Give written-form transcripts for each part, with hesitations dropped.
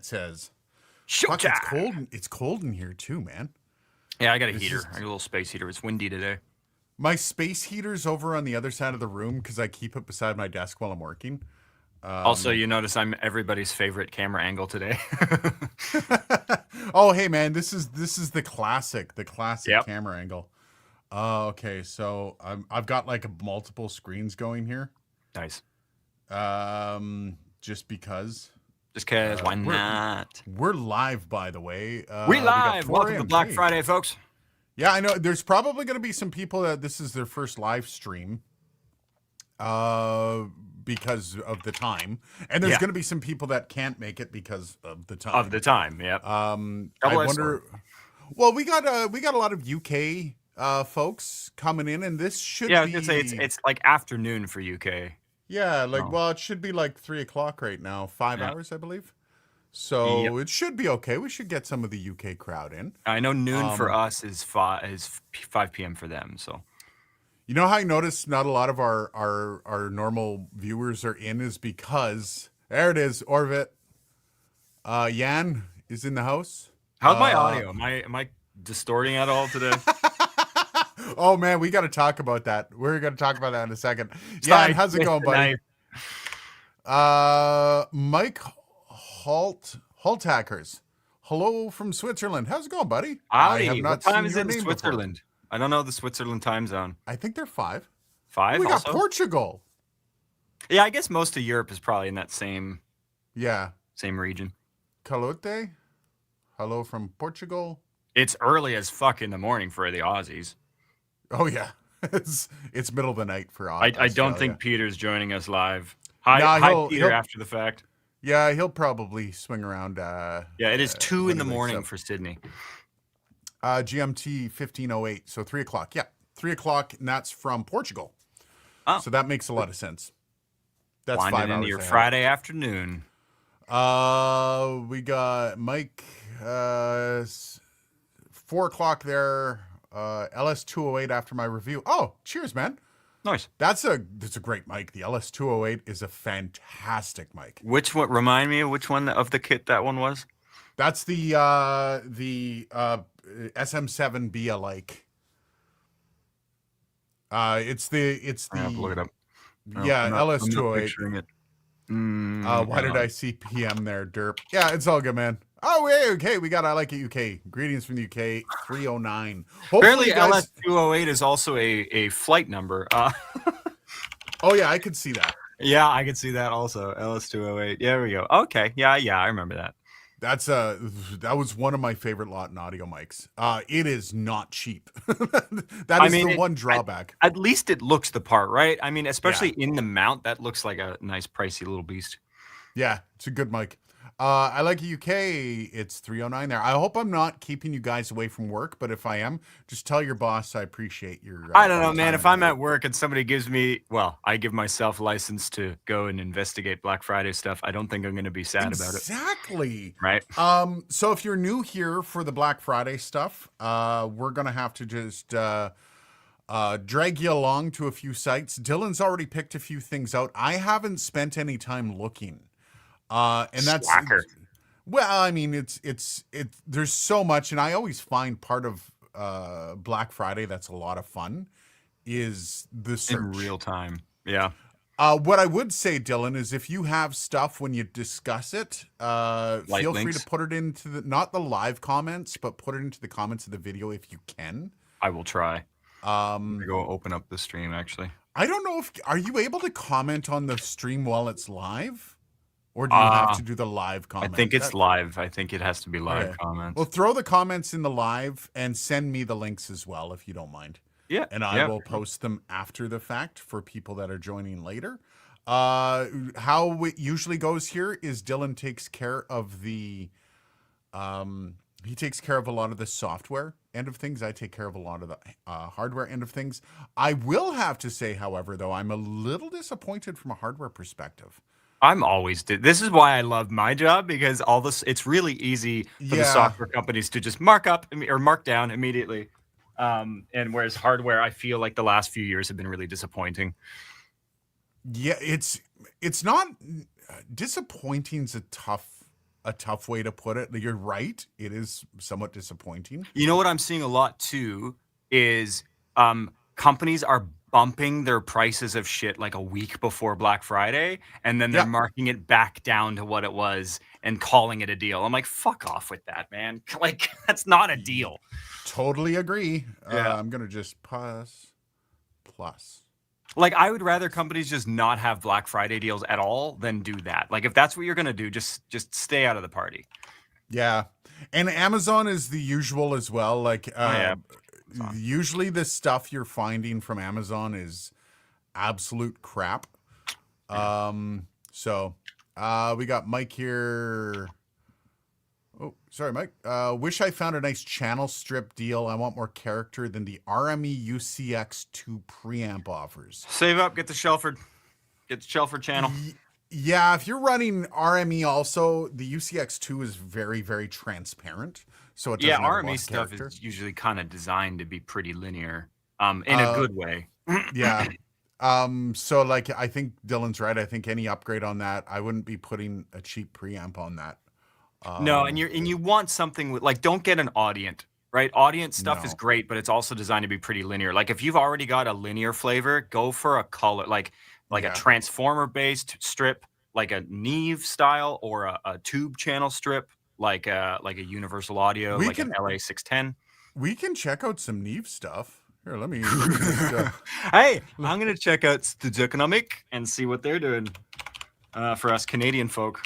it says. Fuck, Showtime. it's cold. It's cold in here too, man. Yeah, I got a This heater. is- I got a little space heater. It's windy today. My space heater's over on the other side of the room because I keep it beside my desk while I'm working. Also, you notice I'm everybody's favorite camera angle today. Oh, hey man, this is the classic Yep. camera angle. Okay, so I've got like multiple screens going here. Nice. Just because Just cause, why we're- not? we're live, by the way. We got live. 4 Welcome to a.m. Black Hey. Friday, folks. Yeah, I know. There's probably going to be some people that this is their first live stream, because of the time, and there's Yeah. going to be some people that can't make it because of the time. Of the time, yep. I Double-edged wonder. Well, we got a lot of UK folks coming in, and this should Yeah, I be. was gonna say it's like afternoon for UK. Yeah, like Oh. well, it should be like 3 o'clock right now. 5 Yeah. hours, I believe. So Yep. it should be okay. We should get some of the UK crowd in. I know noon for us is 5 p.m. for them. So You know how I noticed not a lot of our normal viewers are in is because there it is, Orvit. Jan is in the house. how's my audio? Am I distorting at all today? Oh man, we got to talk about that. We're going to talk about that in a second. Sorry, Jan, how's it going, buddy? Mike Haltackers. Hello from Switzerland. How's it going, buddy? Howdy. What time seen is your it in name before. Switzerland? I don't know the Switzerland time zone. I think they're 5. 5 We got also? Portugal. Yeah, I guess most of Europe is probably in that same Yeah. region. Calote. Hello from Portugal. It's early as fuck in the morning for the Aussies. Oh yeah. It's middle of the night for I don't Australia. think Peter's joining us live. Hi, Nah, hi Peter he'll- after the fact. Yeah, he'll probably swing around. Yeah, it is 2 when in the he wakes morning up. for Sydney. GMT 1508. So 3 o'clock. Yeah, 3 o'clock, and that's from Portugal. Oh. So that makes a lot of sense. That's 5 Winding hours into your ahead. Friday afternoon. We got Mike. 4 o'clock there. LS208 after my review. Oh, cheers, man. Nice. That's a great mic. The LS208 is a fantastic mic. Which one? Remind me of which one of the kit that one was. That's the SM7B alike. It's the I have to look it up. yeah, I'm not LS208. picturing it. Why did I see PM there, derp? Yeah, it's all good, man. Oh, yeah, okay. We got I Like It UK. Greetings from the UK, 309. Apparently, Hopefully, guys. LS208 is also a flight number. Oh yeah, I could see that. Yeah, I can see that also. LS208. Yeah, there we go. Okay. Yeah, I remember that. That was one of my favorite Lawton audio mics. It is not cheap. That is the one drawback. At least it looks the part, right? I mean, especially in the mount, that looks like a nice, pricey little beast. Yeah, it's a good mic. I Like It UK. It's 309 there. I hope I'm not keeping you guys away from work, but if I am, just tell your boss I appreciate your. I don't know, man. time If I'm and at work and somebody gives me, well, I give myself license to go and investigate Black Friday stuff, I don't think I'm going to be sad about it. Exactly. Right? So if you're new here for the Black Friday stuff, we're gonna have to just drag you along to a few sites. Dylan's already picked a few things out. I haven't spent any time looking. And that's Slacker. well, I mean, it's there's so much, and I always find part of Black Friday that's a lot of fun is the search. In real time. Yeah. What I would say, Dylan, is if you have stuff when you discuss it, feel free links. to put it into not the live comments, but put it into the comments of the video if you can. I will try. I'm gonna go open up the stream, actually. I don't know are you able to comment on the stream while it's live? Or do you have to do the live I comment? think it's live. I think it has to be live Okay. comments. Well, throw the comments in the live and send me the links as well, if you don't mind. Yeah. And I will post them after the fact for people that are joining later. How it usually goes here is Dylan takes care of the he takes care of a lot of the software end of things. I take care of a lot of the hardware end of things. I will have to say, however, though, I'm a little disappointed from a hardware perspective. I'm always this is why I love my job, because all this, it's really easy for the software companies to just mark up or mark down immediately. And whereas hardware, I feel like the last few years have been really disappointing. Yeah, it's not disappointing's a tough a tough way to put it. You're right. It is somewhat disappointing. You know what I'm seeing a lot too is companies are bumping their prices of shit like a week before Black Friday, and then they're Yeah, marking it back down to what it was and calling it a deal. I'm like, fuck off with that, man. Like, that's not a deal. totally agree. Yeah. I'm gonna just plus. Like, I would rather companies just not have Black Friday deals at all than do that. Like, if that's what you're gonna do, just stay out of the party. Yeah, and Amazon is the usual as well. Like, Yeah. usually the stuff you're finding from Amazon is absolute crap. So we got Mike here. Oh, sorry, Mike. Wish I found a nice channel strip deal. I want more character than the RME UCX2 preamp offers. Save up, get the Shelford channel. Yeah, if you're running RME also, the UCX2 is very, very transparent. So it doesn't Yeah, have a lot RME of stuff character. is usually kind of designed to be pretty linear, in a good way. Yeah. So like I think Dylan's right. I think any upgrade on that, I wouldn't be putting a cheap preamp on that. No, and you want something with, like, don't get an Audient, right? Audient stuff is No. great, but it's also designed to be pretty linear. Like, if you've already got a linear flavor, go for a color, like Yeah. a transformer based strip, like a Neve style, or a tube channel strip, like a Universal Audio, We like an can- LA610. We can check out some Neve stuff. Here, let me just, Hey, I'm gonna check out Studio Economic and see what they're doing for us Canadian folk.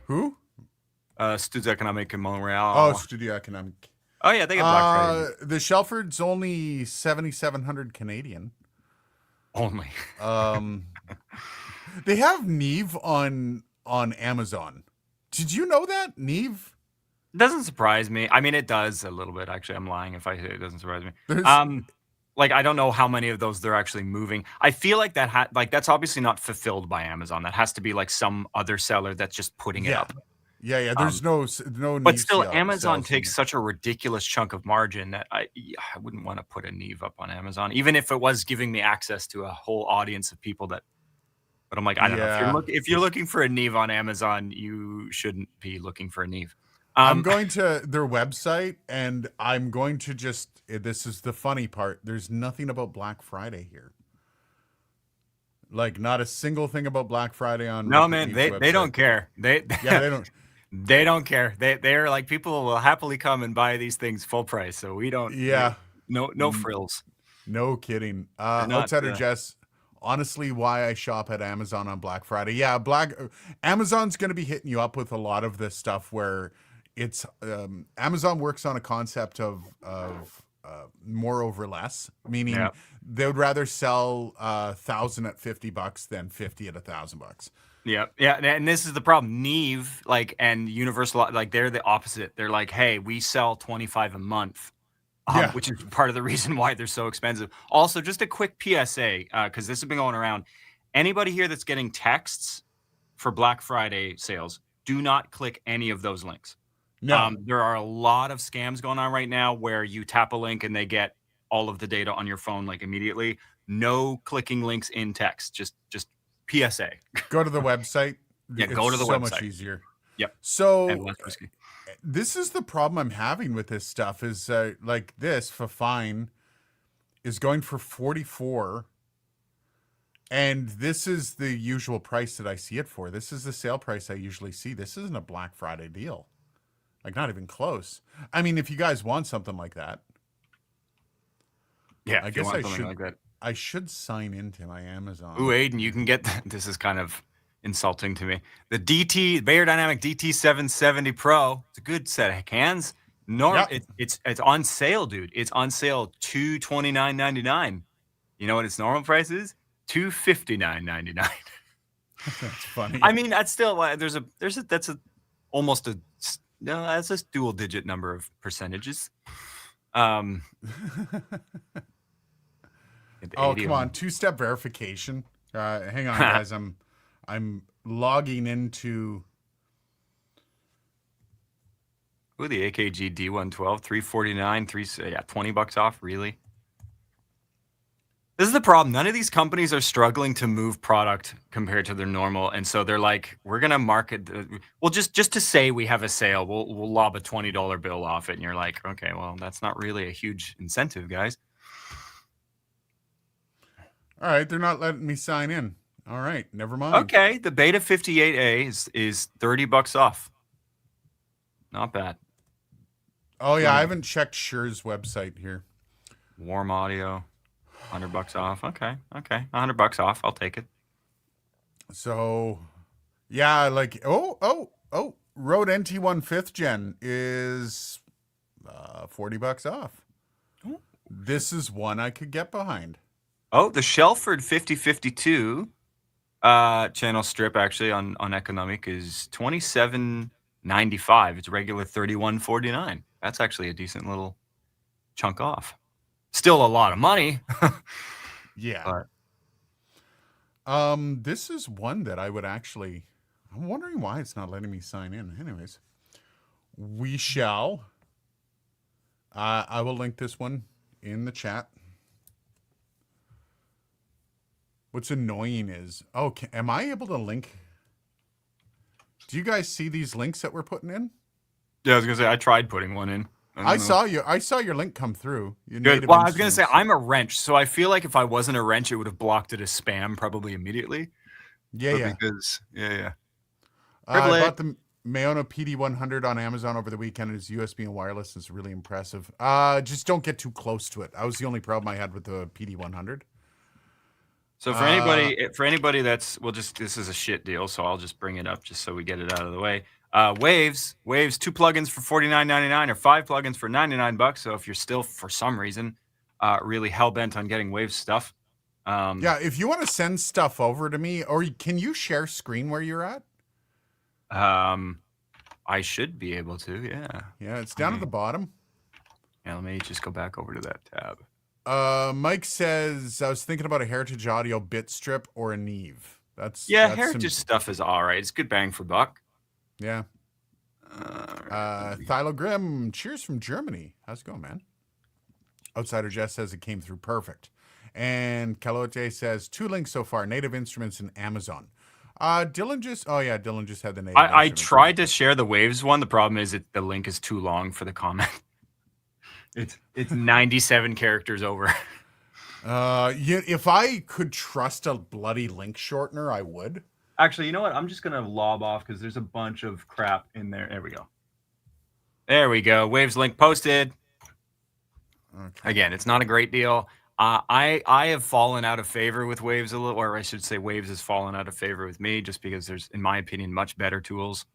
who? Studio Economic in Montreal. Oh, Studio Economic. Oh yeah, they got Black Friday The Shelford's only 7,700 Canadian. only. They have Neve on Amazon. Did you know that Neve? It doesn't surprise me. I mean, it does a little bit. Actually, I'm lying if I say it doesn't surprise me. There's- Like, I don't know how many of those they're actually moving. I feel like that's obviously not fulfilled by Amazon. That has to be like some other seller that's just putting it Yeah. up. Yeah. There's no But Neve still, sales Amazon in takes it. such a ridiculous chunk of margin that I wouldn't want to put a Neve up on Amazon, even if it was giving me access to a whole audience of people that. But I'm like, I don't know. If you're looking for a Neve on Amazon, you shouldn't be looking for a Neve. I'm going to their website and I'm going to just. This is the funny part. There's nothing about Black Friday here. Like, not a single thing about Black Friday on. No, Rupert man, Neve's they don't website. care. Yeah, they don't. They don't care. They're like, people will happily come and buy these things full price. So we don't. Yeah. No frills. No kidding. not, Outsider Jess, honestly, why I shop at Amazon on Black Friday. Yeah, Amazon's going to be hitting you up with a lot of this stuff where it's Amazon works on a concept of more over less, meaning Yeah. they would rather sell 1,000 at $50 than 50 at $1,000. Yeah, and this is the problem. Neve, like, and Universal, like, they're the opposite. They're like, hey, we sell 25 a month, Yeah. which is part of the reason why they're so expensive. Also, just a quick PSA, because this has been going around. Anybody here that's getting texts for Black Friday sales, do not click any of those links. No. There are a lot of scams going on right now where you tap a link and they get all of the data on your phone like immediately. No clicking links in text. Just PSA. Go to the website. Yeah, go to the so website. much easier. Yep. So And less risky. this is the problem I'm having with this stuff is like this for fine is going for 44 and this is the usual price that I see it for. This is the sale price I usually see. This isn't a Black Friday deal. Like, not even close. I mean, if you guys want something like that, Yeah, I if you guess want I something should like that. I should sign into my Amazon. Ooh, Aiden, you can get this is kind of insulting to me. The Bayer Dynamic DT770 Pro. It's a good set of cans. Yep. It's on sale, dude. It's on sale $229.99. You know what its normal price is? $259.99. That's funny. I mean, that's still that's a dual digit number of percentages. Oh, come on. Two-step verification. Hang on, guys. I'm logging into. Ooh, the AKG D112, $349, $20 off, really? This is the problem. None of these companies are struggling to move product compared to their normal, and so they're like, "We're gonna market. Well, just to say we have a sale, we'll lob a $20 bill off it." And you're like, "Okay, well, that's not really a huge incentive, guys." All right, they're not letting me sign in. All right, never mind. Okay, the Beta 58A is $30 off. Not bad. Oh yeah, I haven't checked Shure's website here. Warm audio, $100 off. Okay, $100 off. I'll take it. So, yeah, like oh, Rode NT1 5th Gen is $40 off. Ooh. This is one I could get behind. Oh, the Shelford 5052 channel strip actually on Economic is $27.95. It's regular $31.49. That's actually a decent little chunk off. Still a lot of money. Yeah. But this is one that I would actually. I'm wondering why it's not letting me sign in. Anyways, we shall. I will link this one in the chat. What's annoying is, am I able to link? Do you guys see these links that we're putting in? yeah, I was gonna say I tried putting one in. I saw your link come through. Good. Well, I was gonna say I'm a wrench, so I feel like if I wasn't a wrench, it would have blocked it as spam probably immediately. Yeah. Because I bought the Mayona PD100 on Amazon over the weekend. It's USB and wireless. It's really impressive. Just don't get too close to it. That was the only problem I had with the PD100. So for anybody that's this is a shit deal, so I'll just bring it up just so we get it out of the way. Waves, 2 plugins for $49.99 or 5 plugins for $99. So if you're still for some reason really hell bent on getting Waves stuff, yeah, if you want to send stuff over to me, or can you share screen where you're at? I should be able to. Yeah. Yeah, it's down at the bottom. Yeah, let me just go back over to that tab. Mike says I was thinking about a Heritage Audio bit strip or a Neve. That's Heritage stuff is all right. It's good bang for buck. Yeah. Thilo Grimm, cheers from Germany. How's it going, man? Outsider Jess says it came through perfect. And Calote says 2 links so far, Native Instruments and Amazon. Dylan just had the Native I tried to share the Waves one. The problem is the link is too long for the comment. It's 97 characters over. If I could trust a bloody link shortener, I would. Actually, you know what? I'm just gonna lob off because there's a bunch of crap in there. There we go. There we go. Waves link posted. Okay. Again, it's not a great deal. I have fallen out of favor with Waves a little, or I should say, Waves has fallen out of favor with me, just because there's, in my opinion, much better tools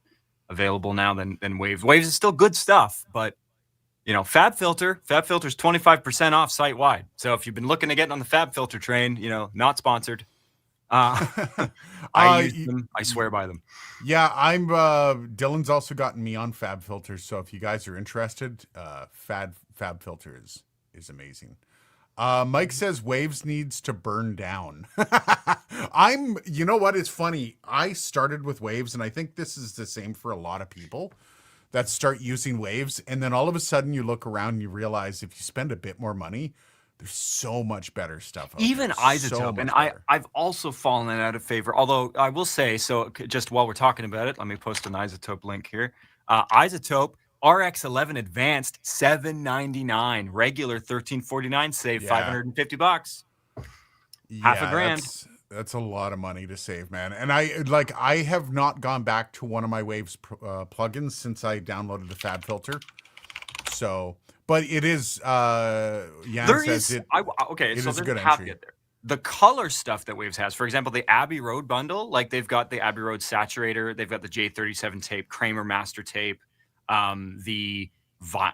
available now than Waves. Waves is still good stuff, but FabFilter's 25% off site wide. So if you've been looking to get on the FabFilter train, not sponsored. I use them. I swear by them. Yeah, I'm. Dylan's also gotten me on FabFilter, so if you guys are interested, FabFilter is amazing. Mike says Waves needs to burn down. You know what? It's funny. I started with Waves, and I think this is the same for a lot of people that start using Waves, and then all of a sudden you look around and you realize if you spend a bit more money, there's so much better stuff. Even iZotope, and I've also fallen out of favor. Although I will say, so just while we're talking about it, let me post an iZotope link here. iZotope RX11 Advanced $799, regular $1349, save $550. Half a grand. That's a lot of money to save, man. And I have not gone back to one of my Waves plugins since I downloaded the FabFilter. So, but it is. Jan says it. Okay, it so is a there's good a caveat entry. there. The color stuff that Waves has, for example, the Abbey Road bundle, like they've got the Abbey Road Saturator, they've got the J37 tape, Kramer Master tape. The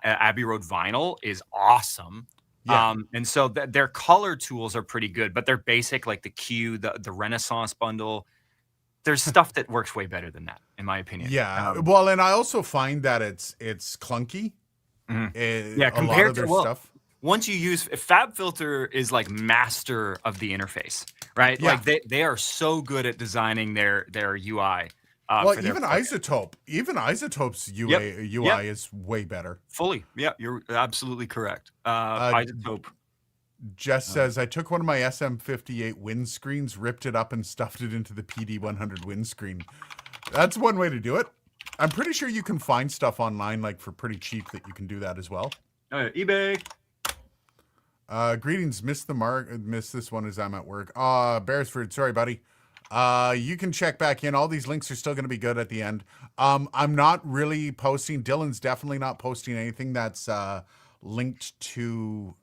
Abbey Road vinyl is awesome. Yeah. And so their color tools are pretty good, but they're basic, like the Q, the Renaissance bundle. There's stuff that works way better than that, in my opinion. Yeah. Well, and I also find that it's clunky. Yeah, compared to stuff. Once you use FabFilter is like master of the interface, right? Yeah. Like they are so good at designing their UI. Well, even iZotope's UI is way better. Fully, yeah, you're absolutely correct. iZotope Jess says, I took one of my SM58 windscreens, ripped it up, and stuffed it into the PD100 windscreen. That's one way to do it. I'm pretty sure you can find stuff online, like for pretty cheap, that you can do that as well. eBay. Greetings. Missed this one as I'm at work. Beresford, sorry, buddy. You can check back in. All these links are still going to be good at the end. I'm not really posting. Dylan's definitely not posting anything that's linked to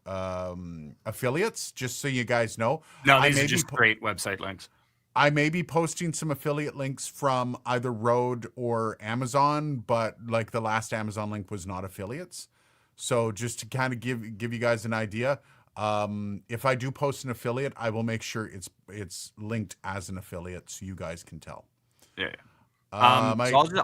affiliates, just so you guys know. No, these are just great website links. I may be posting some affiliate links from either Rode or Amazon, but like the last Amazon link was not affiliates. So just to kind of give you guys an idea, if I do post an affiliate, I will make sure it's linked as an affiliate so you guys can tell. Yeah. So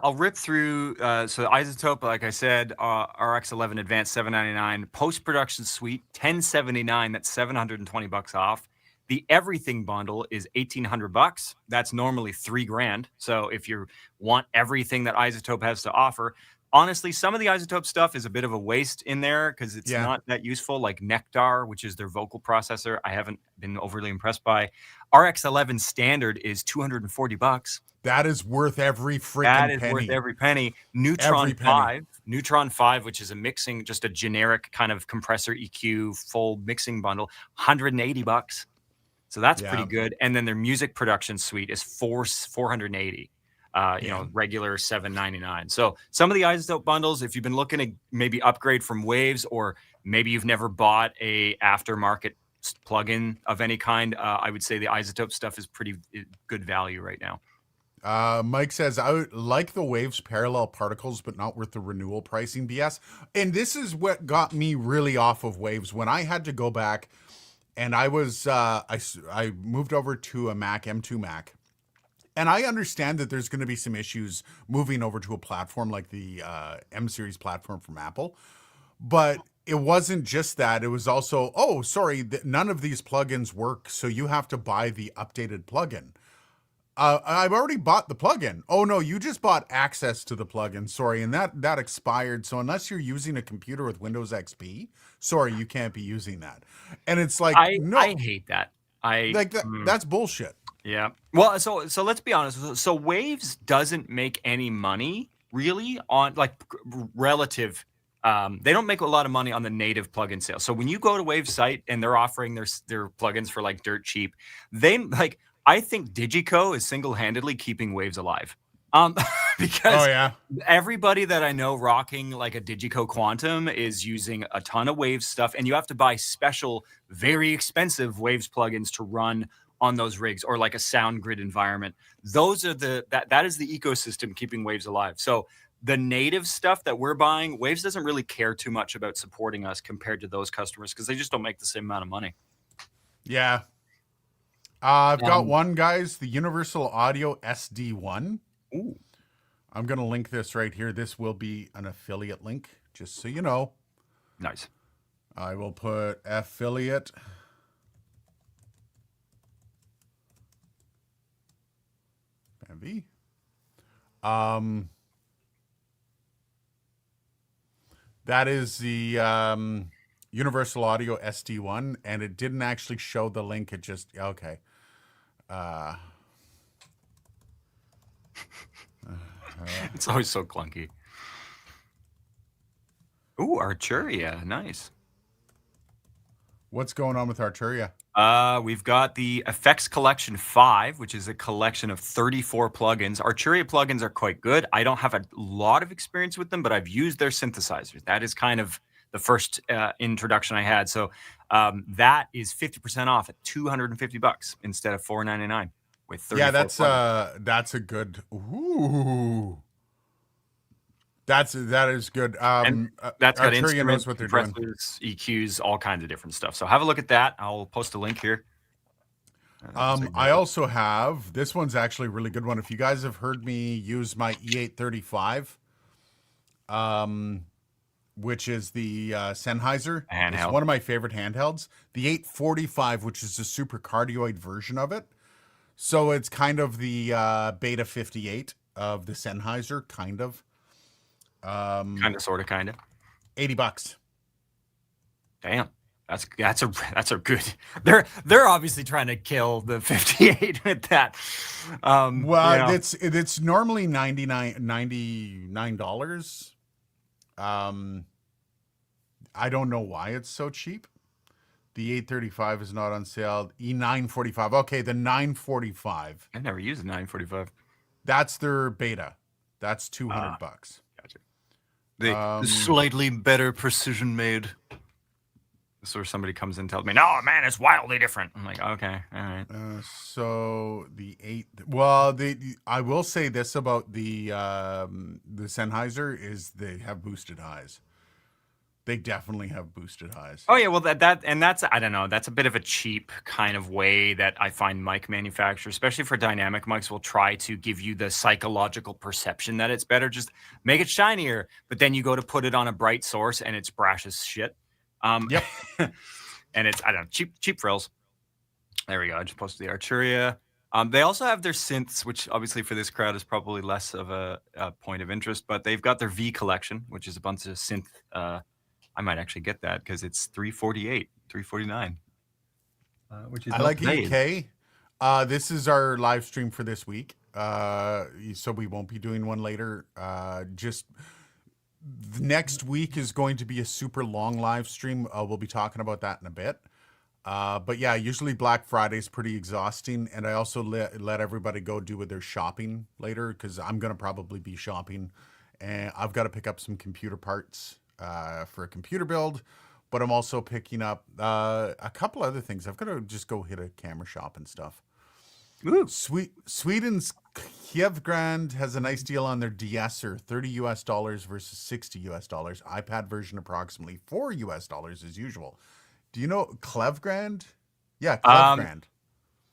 I'll rip through. So iZotope, like I said, RX11 Advanced $799, post production suite $1079. That's $720 off. The everything bundle is $1,800. That's normally $3,000. So if you want everything that iZotope has to offer, honestly, some of the iZotope stuff is a bit of a waste in there because it's not that useful. Like Nectar, which is their vocal processor, I haven't been overly impressed by. RX11 standard is $240. That is worth every freaking penny. That is worth every penny. Neutron 5, which is a mixing, just a generic kind of compressor EQ full mixing bundle, $180. So that's pretty good. And then their music production suite is $480. Regular $799. So some of the iZotope bundles, if you've been looking to maybe upgrade from Waves, or maybe you've never bought a aftermarket plugin of any kind, I would say the iZotope stuff is pretty good value right now. Mike says, I would like the Waves parallel particles, but not worth the renewal pricing BS. And this is what got me really off of Waves. When I had to go back and I was, I moved over to a Mac, M2 Mac. And I understand that there's going to be some issues moving over to a platform like the M series platform from Apple. But it wasn't just that. It was also, none of these plugins work, so you have to buy the updated plugin. I've already bought the plugin. Oh, no, you just bought access to the plugin. Sorry, and that expired. So unless you're using a computer with Windows XP, sorry, you can't be using that. And it's like, I hate that. That's bullshit. Yeah. Well, so let's be honest. So Waves doesn't make any money really on relative. They don't make a lot of money on the native plugin sales. So when you go to Waves site and they're offering their plugins for like dirt cheap, I think Digico is single-handedly keeping Waves alive. Because everybody that I know rocking like a Digico Quantum is using a ton of Waves stuff, and you have to buy special, very expensive Waves plugins to run on those rigs, or like a SoundGrid environment. Those are that is the ecosystem keeping Waves alive. So the native stuff that we're buying, Waves doesn't really care too much about supporting us compared to those customers because they just don't make the same amount of money. Yeah. I've got one, guys, the Universal Audio SD1. Ooh. I'm going to link this right here. This will be an affiliate link, just so you know. Nice. I will put affiliate. MV. That is the Universal Audio SD1, and it didn't actually show the link. It just, okay. It's always so clunky. Ooh, Arturia, nice. What's going on with Arturia? We've got the Effects Collection 5, which is a collection of 34 plugins. Arturia plugins are quite good. I don't have a lot of experience with them, but I've used their synthesizers. That is kind of the first introduction I had. So that is 50% off at $250 instead of $499 with 34 plugins. That's a good. Ooh. That is good. And that's got Arturia knows what they're doing. compressors, EQs, all kinds of different stuff. So have a look at that. I'll post a link here. I also have, this one's actually a really good one. If you guys have heard me use my E835, which is the Sennheiser, it's one of my favorite handhelds. The 845, which is the super cardioid version of it. So it's kind of the Beta 58 of the Sennheiser, kind of. Kind of, sort of, kind of. $80. Damn. That's a good. They're obviously trying to kill the 58 with that. Well, it's normally $99. I don't know why it's so cheap. The 835 is not on sale. E945. Okay, the 945. I never used a 945. That's their beta. That's $200. Gotcha. The slightly better precision made. This is where somebody comes in and tells me, "No, man, it's wildly different." I'm like, okay, all right. So the I will say this about the Sennheiser is they have boosted highs. They definitely have boosted highs. Oh yeah, well that's I don't know. That's a bit of a cheap kind of way that I find mic manufacturers, especially for dynamic mics, will try to give you the psychological perception that it's better. Just make it shinier, but then you go to put it on a bright source and it's brash as shit. Yep. And it's, I don't know, cheap frills. There we go. I just posted the Arturia. They also have their synths, which obviously for this crowd is probably less of a point of interest, but they've got their V collection, which is a bunch of synth. I might actually get that because it's $348, $349. Which is I like EK. This is our live stream for this week. So we won't be doing one later. Just next week is going to be a super long live stream. We'll be talking about that in a bit. But yeah, usually Black Friday is pretty exhausting. And I also let everybody go do with their shopping later because I'm going to probably be shopping. And I've got to pick up some computer parts for a computer build. But I'm also picking up a couple other things. I've got to just go hit a camera shop and stuff. Ooh. Sweden's Kievgrand has a nice deal on their DSer, $30 versus $60. iPad version approximately $4 as usual. Do you know Klevgrand? Yeah, Klevgrand.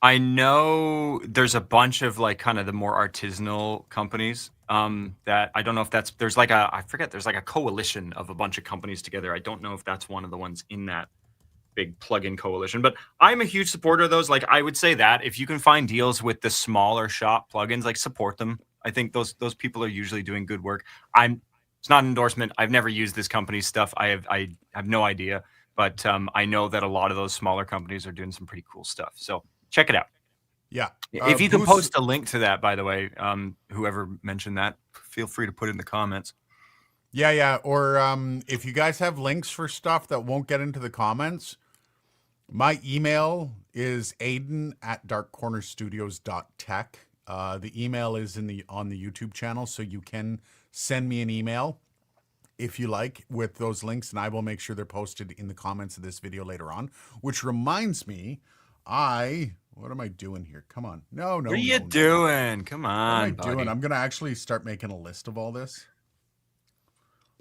I know there's a bunch of like kind of the more artisanal companies that I don't know if there's like a coalition of a bunch of companies together. I don't know if that's one of the ones in that big plugin coalition, but I'm a huge supporter of those. Like I would say that if you can find deals with the smaller shop plugins, like support them. I think those people are usually doing good work. It's not an endorsement. I've never used this company's stuff. I have no idea, but I know that a lot of those smaller companies are doing some pretty cool stuff. So check it out. Yeah. If you can post a link to that, by the way, whoever mentioned that, feel free to put it in the comments. Yeah. Or if you guys have links for stuff that won't get into the comments, my email is aiden@darkcornerstudios.tech. The email is on the YouTube channel, so you can send me an email if you like with those links, and I will make sure they're posted in the comments of this video later on. Which reminds me, what am I doing here? Come on. No. What are you doing? Come on, what am I doing? I'm going to actually start making a list of all this.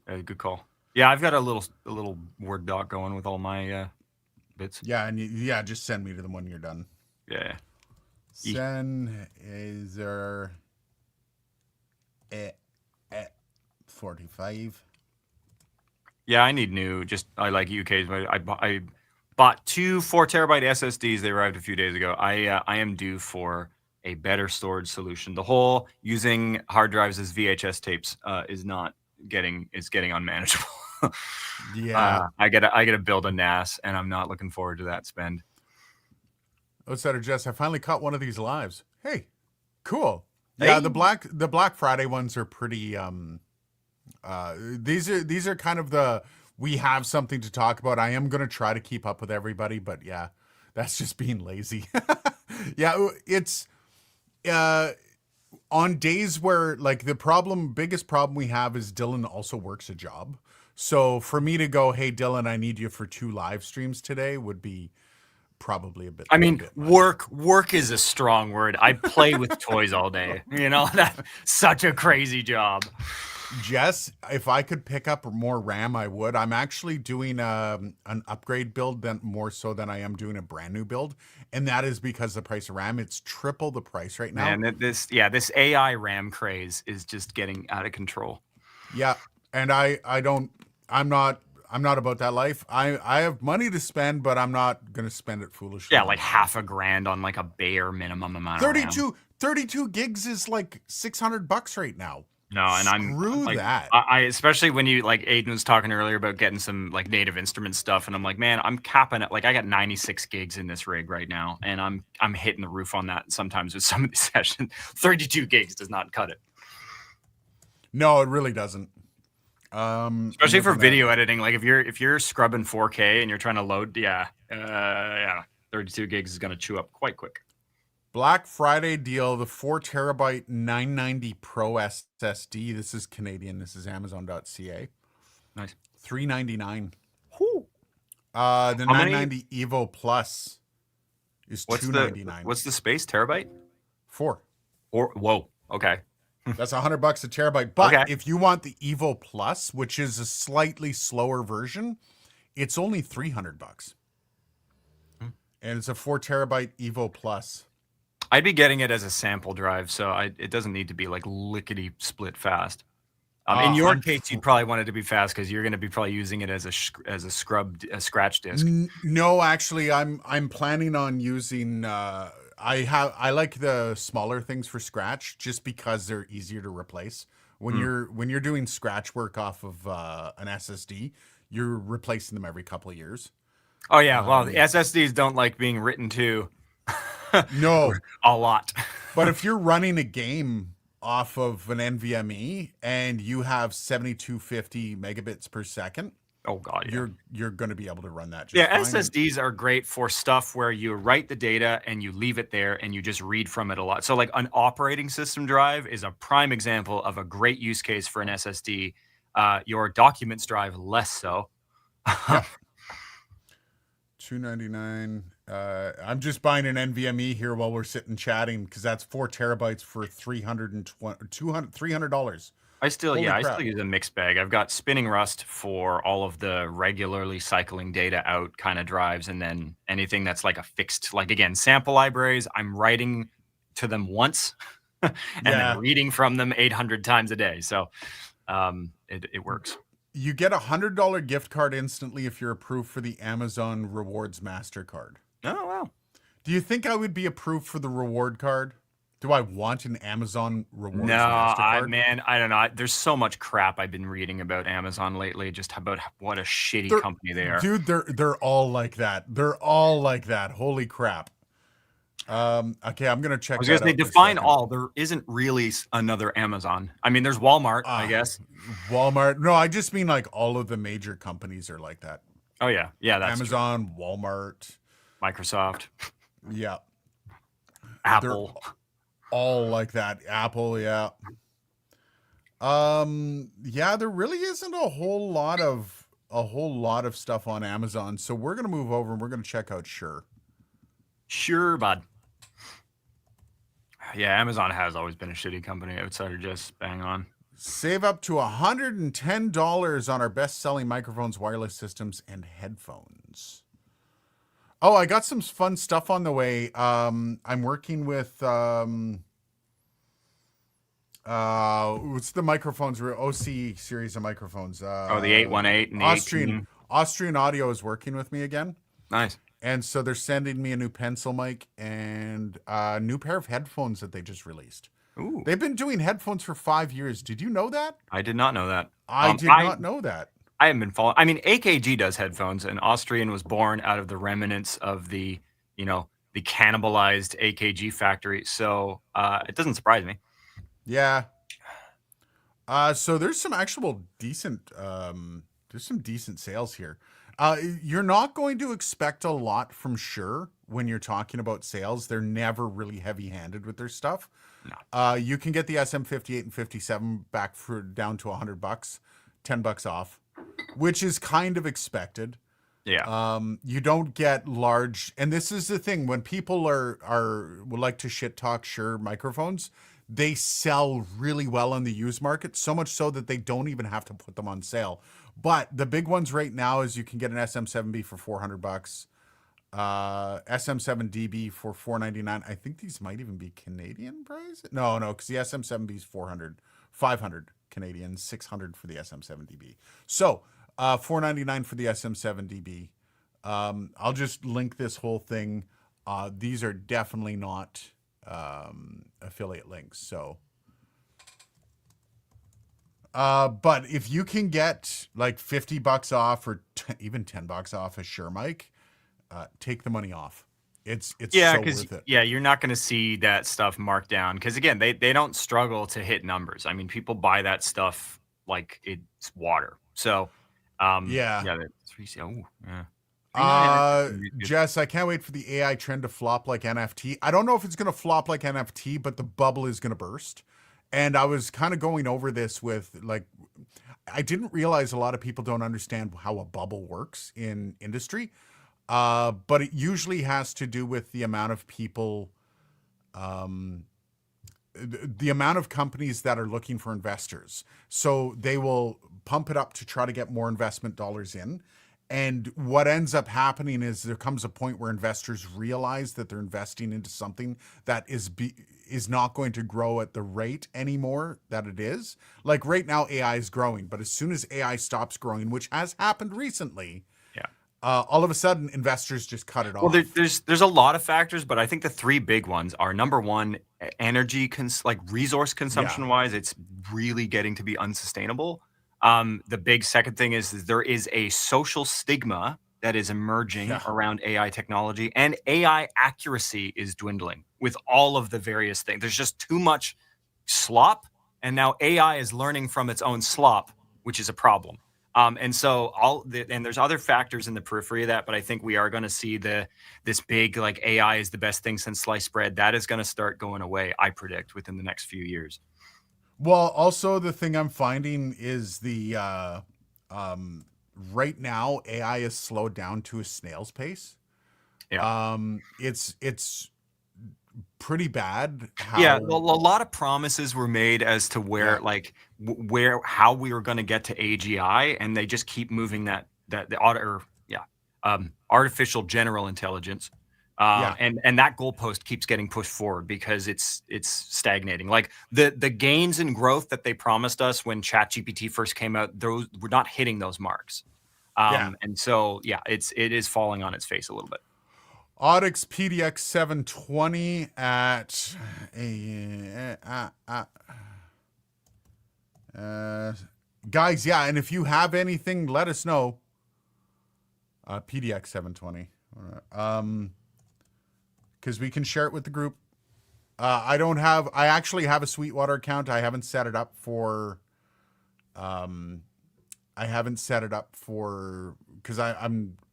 Good call. Yeah, I've got a little Word doc going with all my bits. Yeah, and just send me to them when you're done. Yeah. Sennheiser 45. Yeah, I need new. I like UK's. I bought 2 4TB SSDs. They arrived a few days ago. I am due for a better storage solution. The whole using hard drives as VHS tapes is getting unmanageable. Yeah. I gotta build a NAS, and I'm not looking forward to that spend. Outsider Jess, I finally caught one of these lives. Hey, cool. Yeah, hey. The Black Friday ones are pretty. These are kind of we have something to talk about. I am gonna try to keep up with everybody, but yeah, that's just being lazy. Yeah, it's on days where like biggest problem we have is Dylan also works a job. So for me to go, hey Dylan, I need you for 2 live streams today would be probably a bit. I mean, work is a strong word. I play with toys all day. You know, that's such a crazy job. Jess, if I could pick up more RAM, I would. I'm actually doing an upgrade build more so than I am doing a brand new build. And that is because the price of RAM, it's triple the price right now. And this AI RAM craze is just getting out of control. Yeah. And I'm not about that life. I have money to spend, but I'm not going to spend it foolishly. Yeah, like $5,000 on like a bare minimum amount of RAM. 32 gigs is like $600 right now. No, and I'm Screw like, that. I especially when you like Aiden was talking earlier about getting some like native instrument stuff, and I'm like, man, I'm capping it. Like, I got 96 gigs in this rig right now, and I'm hitting the roof on that sometimes with some of these sessions. 32 gigs does not cut it, No, it really doesn't. I'm especially for looking at video editing. Like if you're scrubbing 4K and you're trying to load, yeah, 32 gigs is gonna chew up quite quick. Black Friday deal, the 4 terabyte 990 Pro SSD. This is Canadian. This is Amazon.ca. Nice. $399. Whew. The How many? 990 Evo Plus is $299. What's the space terabyte? 4. Or whoa, okay. That's $100 a terabyte. But Okay. if you want the Evo Plus, which is a slightly slower version, it's only $300. And it's a 4 terabyte Evo Plus. I'd be getting it as a sample drive, so it doesn't need to be like lickety split fast. In your case, you'd probably want it to be fast because you're going to be probably using it as a scratch disk. No, actually, I'm planning on using. I like the smaller things for scratch just because they're easier to replace. When you're doing scratch work off of an SSD, you're replacing them every couple of years. Oh yeah, well, the SSDs don't like being written to. No, a lot. but if you're running a game off of an NVMe and you have 7250 megabits per second, Oh god, yeah. you're going to be able to run that. Yeah, SSDs are great for stuff where you write the data and you leave it there and you just read from it a lot. So like an operating system drive is a prime example of a great use case for an SSD. Your documents drive less so. Yeah. $299. I'm just buying an NVMe here while we're sitting chatting because that's 4 terabytes for $300. I still Holy I crap. still use a mixed bag. I've got Spinning Rust for all of the regularly cycling data out kind of drives, and then anything that's like a fixed, like again, sample libraries, I'm writing to them once and then reading from them 800 times a day. So it works. You get a $100 gift card instantly if you're approved for the Amazon Rewards MasterCard. Oh wow. Do you think I would be approved for the reward card? Do I want an Amazon Rewards No, MasterCard? I don't know. There's so much crap I've been reading about Amazon lately, just about what a shitty company they are. Dude, they're all like that. They're all like that. Holy crap. Okay, I'm gonna check. I was gonna say define all. There isn't really another Amazon. I mean, there's Walmart, I guess. Walmart. No, I just mean like all of the major companies are like that. Oh yeah, that's Amazon, true. Walmart, Microsoft, yeah, Apple, they're all like that. Apple, yeah. Yeah, there really isn't a whole lot of stuff on Amazon. So we're gonna move over and we're gonna check out Shure. Sure, bud. Yeah, Amazon has always been a shitty company outside of just bang on. Save up to $110 on our best-selling microphones, wireless systems, and headphones. Oh, I got some fun stuff on the way. I'm working with what's the microphones? OC series of microphones. The 818 and the Austrian Audio is working with me again. Nice. And so they're sending me a new pencil mic and a new pair of headphones that they just released. Ooh. They've been doing headphones for 5 years. Did you know that? I did not know that. I did not know that. I haven't been following. I mean, AKG does headphones, and Austrian was born out of the remnants of the cannibalized AKG factory. So it doesn't surprise me. Yeah. So there's some actual decent sales here. You're not going to expect a lot from Shure when you're talking about sales. They're never really heavy-handed with their stuff. No. You can get the SM58 and 57 back for down to $100, $10 off, which is kind of expected. Yeah. You don't get large, and this is the thing when people would like to shit talk Shure microphones. They sell really well on the used market, so much so that they don't even have to put them on sale. But the big ones right now is you can get an SM7B for $400, SM7DB for $499. I think these might even be Canadian price. No, because the SM7B is 500 Canadian, 600 for the SM7DB. So $499 for the SM7DB. I'll just link this whole thing. These are definitely not affiliate links. So But if you can get like $50 off or even $10 off a Shure mic, take the money off. It's Yeah, so because worth it. you're not going to see that stuff marked down because again, they don't struggle to hit numbers. I mean, people buy that stuff like it's water. So, Yeah. yeah, that's 3. Oh, yeah. 399. Jess, I can't wait for the AI trend to flop like NFT. I don't know if it's going to flop like NFT, but the bubble is going to burst. And I was kind of going over this with like, I didn't realize a lot of people don't understand how a bubble works in industry. But it usually has to do with the amount of people, the amount of companies that are looking for investors. So they will pump it up to try to get more investment dollars in. And what ends up happening is there comes a point where investors realize that they're investing into something that is not going to grow at the rate anymore that it is. Like right now, AI is growing, but as soon as AI stops growing, which has happened recently, Yeah. all of a sudden investors just cut it Well, off. there's a lot of factors, but I think the 3 big ones are number 1, energy like resource consumption wise, it's really getting to be unsustainable. The big second thing is there is a social stigma that is emerging Yeah. around AI technology, and AI accuracy is dwindling with all of the various things. There's just too much slop, and now AI is learning from its own slop, which is a problem. And so and there's other factors in the periphery of that, but I think we are going to see this big like AI is the best thing since sliced bread. That is going to start going away, I predict, within the next few years. Well, also the thing I'm finding is the right now AI is slowed down to a snail's pace. Yeah. It's pretty bad how Yeah, well, a lot of promises were made as to where, like, how we were going to get to AGI, and they just keep moving artificial general intelligence, Yeah. and that goalpost keeps getting pushed forward because it's stagnating. Like the gains in growth that they promised us when ChatGPT first came out, those we're not hitting those marks, Yeah. and so it is falling on its face a little bit. Audix PDX 720 at guys, yeah, and if you have anything, let us know. PDX 720. Because we can share it with the group. I actually have a Sweetwater account. I haven't set it up for because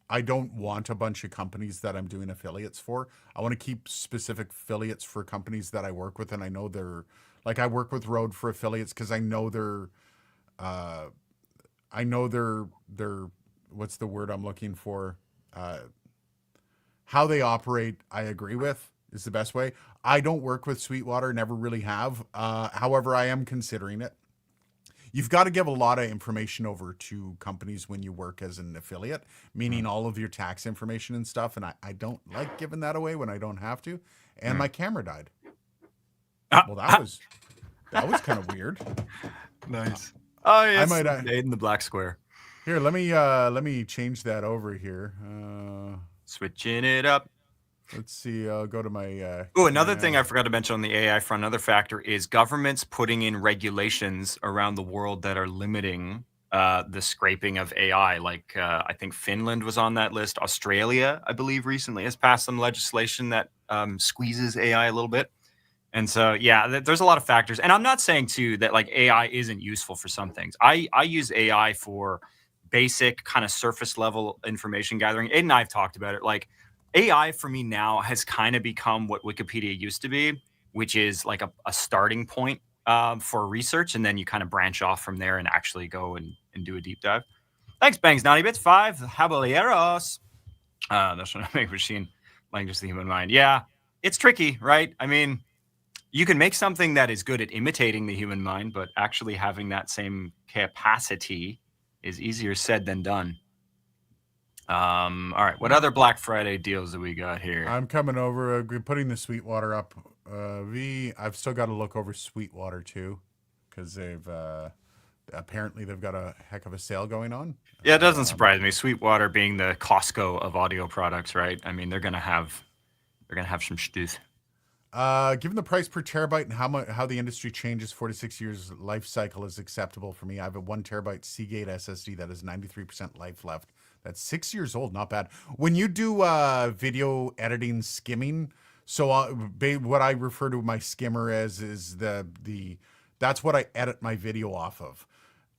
I don't want a bunch of companies that I'm doing affiliates for. I want to keep specific affiliates for companies that I work with, and I know they're like I work with Rode for affiliates because I know they're what's the word I'm looking for? How they operate, I agree with is the best way. I don't work with Sweetwater, never really have. However, I am considering it. You've got to give a lot of information over to companies when you work as an affiliate, meaning all of your tax information and stuff. And I don't like giving that away when I don't have to. And my camera died. Well, that was kind of weird. Nice. Oh yeah, I might made in the black square. Here, let me change that over here. Switching it up. Let's see. I'll go to my. Oh, another thing I forgot to mention on the AI front, another factor is governments putting in regulations around the world that are limiting the scraping of AI. Like I think Finland was on that list. Australia, I believe, recently has passed some legislation that squeezes AI a little bit. And so, yeah, there's a lot of factors. And I'm not saying too that like AI isn't useful for some things. I use AI for basic kind of surface level information gathering. Aiden and I have talked about it. Like AI for me now has kind of become what Wikipedia used to be, which is like a starting point for research. And then you kind of branch off from there and actually go and do a deep dive. Thanks, Bangs 90 bits 5. Caballeros. That's what I make machine language the human mind. Yeah, it's tricky, right? I mean, you can make something that is good at imitating the human mind, but actually having that same capacity is easier said than done. All right, what other Black Friday deals do we got here? I'm coming over. We're putting the Sweetwater up. I've still got to look over Sweetwater too, because they've apparently got a heck of a sale going on. Yeah, it doesn't surprise me. Sweetwater being the Costco of audio products, right? I mean, they're gonna have some stuff. Given the price per terabyte and how the industry changes, 4 to 6 years life cycle is acceptable for me. I have a 1 terabyte Seagate SSD that has 93% life left. That's 6 years old, not bad. When you do video editing skimming, so what I refer to my skimmer as is the that's what I edit my video off of.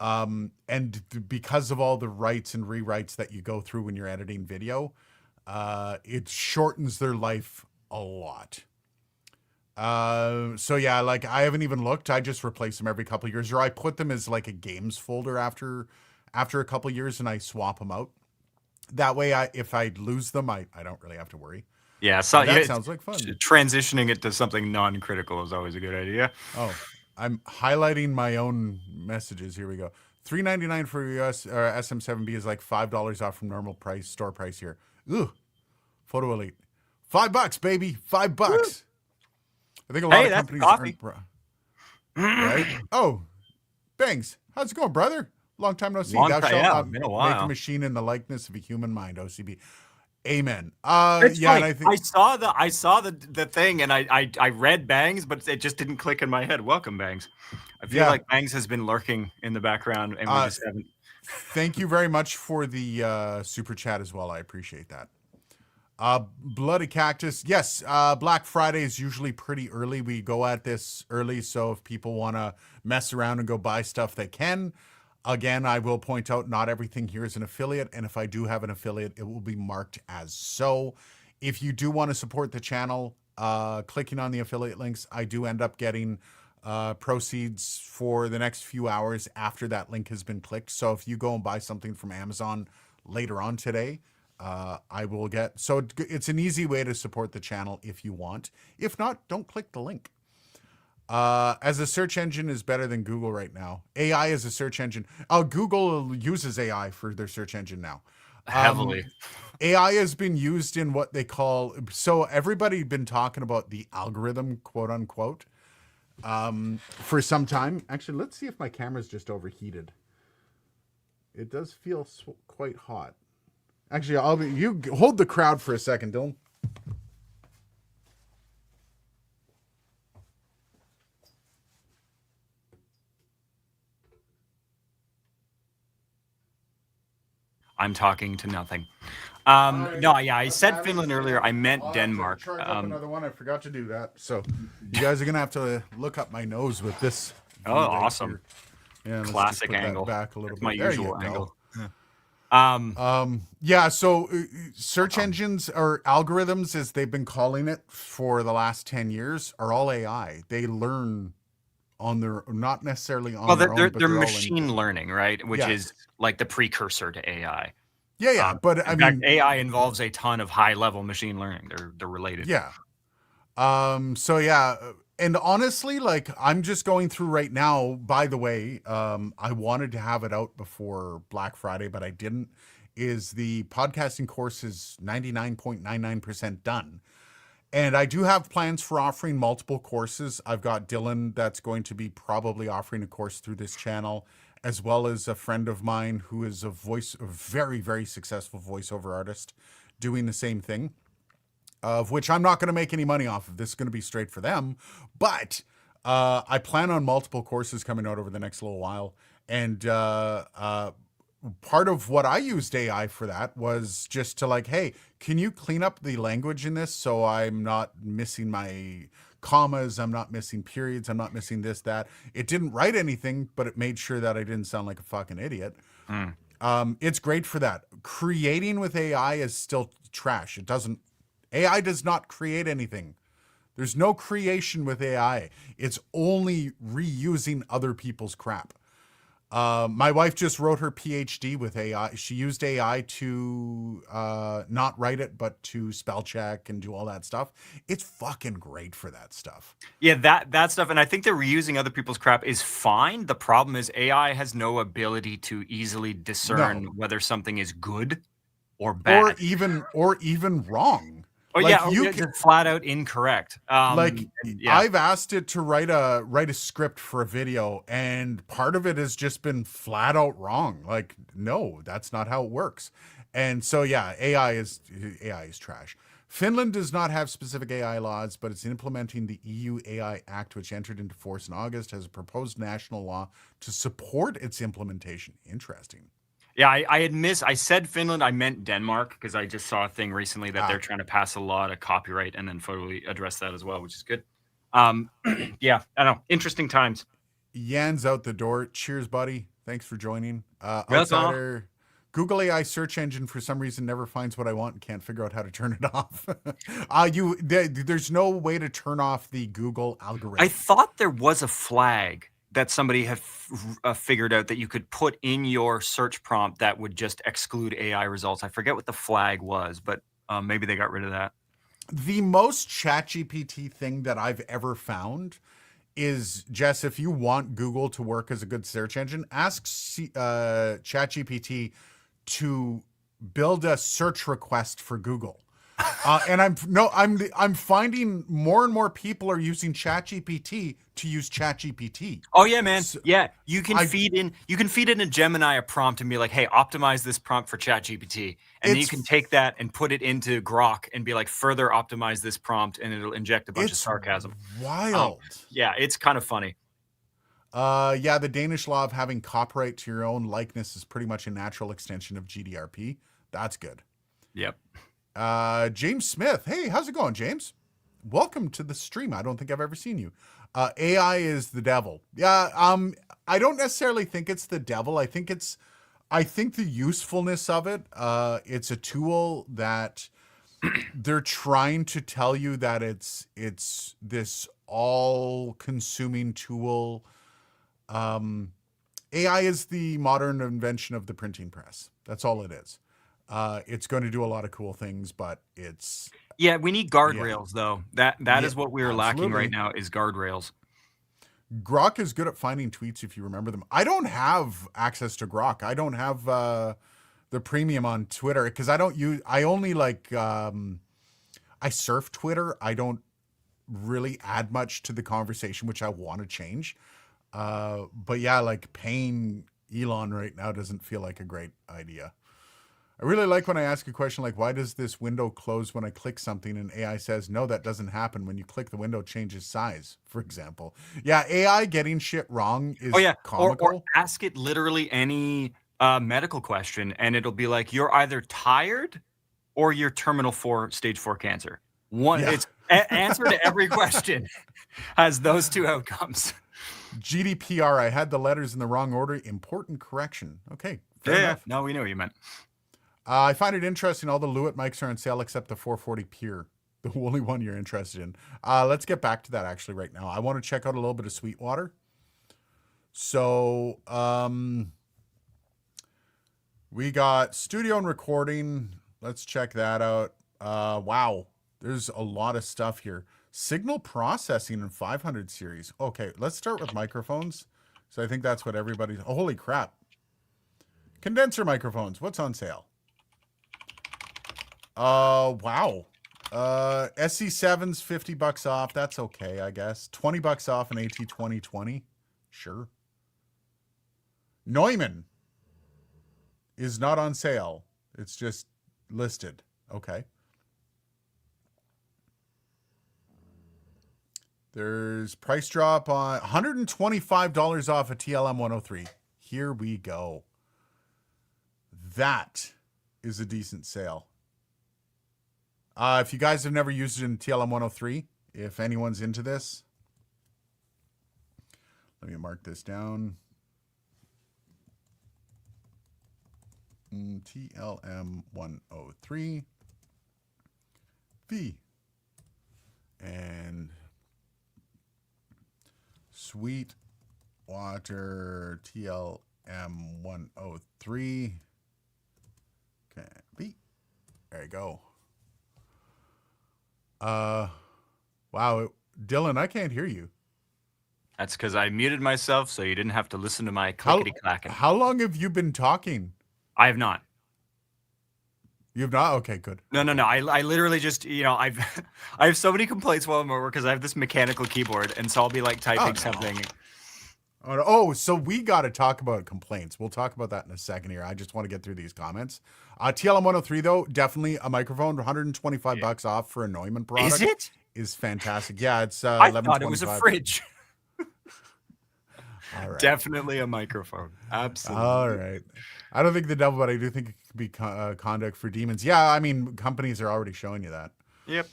And because of all the writes and rewrites that you go through when you're editing video, it shortens their life a lot. So yeah, like I haven't even looked. I just replace them every couple of years, or I put them as like a games folder after a couple of years, and I swap them out. That way, if I lose them, I don't really have to worry. Yeah, so That sounds like fun. transitioning it to something non-critical is always a good idea. Oh, I'm highlighting my own messages. Here we go. $3.99 for US SM7B is like $5 off from normal price, store price here. Ooh, Photo Elite, $5, baby, $5. Woo. I think a lot of that's companies coffee. right? Oh, Bangs, how's it going, brother? Long time no see. Long Thou time, shalt yeah, not been a make a while. machine in the likeness of a human mind. OCB. Amen. It's Yeah, funny. and I think I saw the thing, and I read Bangs, but it just didn't click in my head. Welcome, Bangs. I feel Yeah. like Bangs has been lurking in the background, and we just haven't. thank you very much for the super chat as well. I appreciate that. Bloody Cactus. Yes, Black Friday is usually pretty early. We go at this early, so if people want to mess around and go buy stuff, they can. Again, I will point out not everything here is an affiliate, and if I do have an affiliate, it will be marked as so. If you do want to support the channel, clicking on the affiliate links, I do end up getting proceeds for the next few hours after that link has been clicked. So if you go and buy something from Amazon later on today, I will get. So it's an easy way to support the channel if you want. If not, don't click the link. As a search engine is better than Google right now. AI is a search engine. Google uses AI for their search engine now. Heavily. AI has been used in what they call, so everybody been talking about the algorithm, quote unquote, for some time. Actually, let's see if my camera's just overheated. It does feel quite hot. Actually, you hold the crowd for a second, Dylan. I'm talking to nothing. No, yeah, I said Finland earlier. I meant Denmark. Charge up another one. I forgot to do that. So you guys are gonna have to look up my nose with this. Oh, awesome! Yeah, let's just Classic put that angle. back a little That's bit. my There you usual go. angle. Yeah, so search engines or algorithms, as they've been calling it for the last 10 years, are all AI. They learn on their, not necessarily on Well, their own, but they're all machine learning, right? Which Yes. is like the precursor to AI. Yeah, but I In fact, mean, AI involves a ton of high-level machine learning. They're related. yeah. So yeah, and honestly, like I'm just going through right now, by the way, I wanted to have it out before Black Friday, but I didn't. Is the podcasting course is 99.99% done. And I do have plans for offering multiple courses. I've got Dylan that's going to be probably offering a course through this channel, as well as a friend of mine who is a very, very successful voiceover artist doing the same thing, of which I'm not going to make any money off of. This is going to be straight for them. But I plan on multiple courses coming out over the next little while. And part of what I used AI for that was just to like, hey, can you clean up the language in this so I'm not missing my commas, I'm not missing periods, I'm not missing this, that. It didn't write anything, but it made sure that I didn't sound like a fucking idiot. It's great for that. Creating with AI is still trash. AI does not create anything. There's no creation with AI. It's only reusing other people's crap. My wife just wrote her PhD with AI. She used AI to not write it, but to spell check and do all that stuff. It's fucking great for that stuff. Yeah, that stuff, and I think that reusing other people's crap is fine. The problem is AI has no ability to easily discern whether something is good or bad, or even wrong. Oh Like, yeah, you just flat out incorrect. I've asked it to write a script for a video, and part of it has just been flat out wrong. Like, no, that's not how it works. And so yeah, AI is trash. Finland does not have specific AI laws, but it's implementing the EU AI Act, which entered into force in August, has a proposed national law to support its implementation. Interesting. Yeah, I said Finland, I meant Denmark, because I just saw a thing recently that they're trying to pass a law to copyright and then fully address that as well, which is good. Yeah, I don't know. Interesting times. Yan's out the door. Cheers, buddy. Thanks for joining. That's all. Outsider, Google AI search engine for some reason never finds what I want and can't figure out how to turn it off. There's no way to turn off the Google algorithm. I thought there was a flag that somebody had figured out that you could put in your search prompt that would just exclude AI results. I forget what the flag was, but maybe they got rid of that. The most ChatGPT thing that I've ever found is, Jess, if you want Google to work as a good search engine, ask ChatGPT to build a search request for Google. And I'm finding more and more people are using ChatGPT to use ChatGPT. Oh yeah, man. Yeah, you can feed in a Gemini a prompt and be like, "Hey, optimize this prompt for ChatGPT," and then you can take that and put it into Grok and be like, "Further optimize this prompt," and it'll inject a bunch of sarcasm. Wild. Yeah, it's kind of funny. Yeah, the Danish law of having copyright to your own likeness is pretty much a natural extension of GDPR. That's good. Yep. James Smith. Hey, how's it going, James? Welcome to the stream. I don't think I've ever seen you. AI is the devil. Yeah. I don't necessarily think it's the devil. I think the usefulness of it. It's a tool that they're trying to tell you that it's this all-consuming tool. AI is the modern invention of the printing press. That's all it is. It's going to do a lot of cool things, but it's... Yeah, we need guardrails, though. That is what we're lacking right now, is guardrails. Grok is good at finding tweets if you remember them. I don't have access to Grok. I don't have the premium on Twitter because I only I surf Twitter. I don't really add much to the conversation, which I want to change. But yeah, like paying Elon right now doesn't feel like a great idea. I really like when I ask a question like, why does this window close when I click something? And AI says, no, that doesn't happen. When you click, the window changes size, for example. Yeah, AI getting shit wrong is comical. Or ask it literally any medical question, and it'll be like, you're either tired or you're terminal stage 4 cancer. It's answer to every question has those two outcomes. GDPR, I had the letters in the wrong order. Important correction. Okay, fair enough. No, we know what you meant. I find it interesting. All the Lewitt mics are on sale except the 440 Pure, the only one you're interested in. Let's get back to that actually right now. I want to check out a little bit of Sweetwater. So we got studio and recording. Let's check that out. Wow, there's a lot of stuff here. Signal processing in 500 series. Okay, let's start with microphones. So I think that's what everybody's... Oh, holy crap. Condenser microphones. What's on sale? Wow. SC7's $50 off. That's okay, I guess. $20 off an AT2020. Sure. Neumann is not on sale. It's just listed. Okay. There's price drop on $125 off a TLM 103. Here we go. That is a decent sale. If you guys have never used it in TLM 103, if anyone's into this, let me mark this down. TLM 103 V and Sweetwater TLM 103. Okay, V. There you go. Wow, Dylan, I can't hear you. That's because I muted myself so you didn't have to listen to my clickety-clacking. How long have you been talking? I have not. You have not? Okay, good. No. I literally just, I have so many complaints while I'm at work because I have this mechanical keyboard, and so I'll be like typing something. Oh, so we got to talk about complaints. We'll talk about that in a second here. I just want to get through these comments. TLM 103 though, definitely a microphone. 125 Yeah. bucks off for a Neumann product. Is it? Is fantastic. Yeah, it's I thought it was a 1125. fridge. All right. Definitely a microphone. Absolutely. All right. I don't think the devil, but I do think it could be conduct for demons. Yeah, I mean, companies are already showing you that. Yep.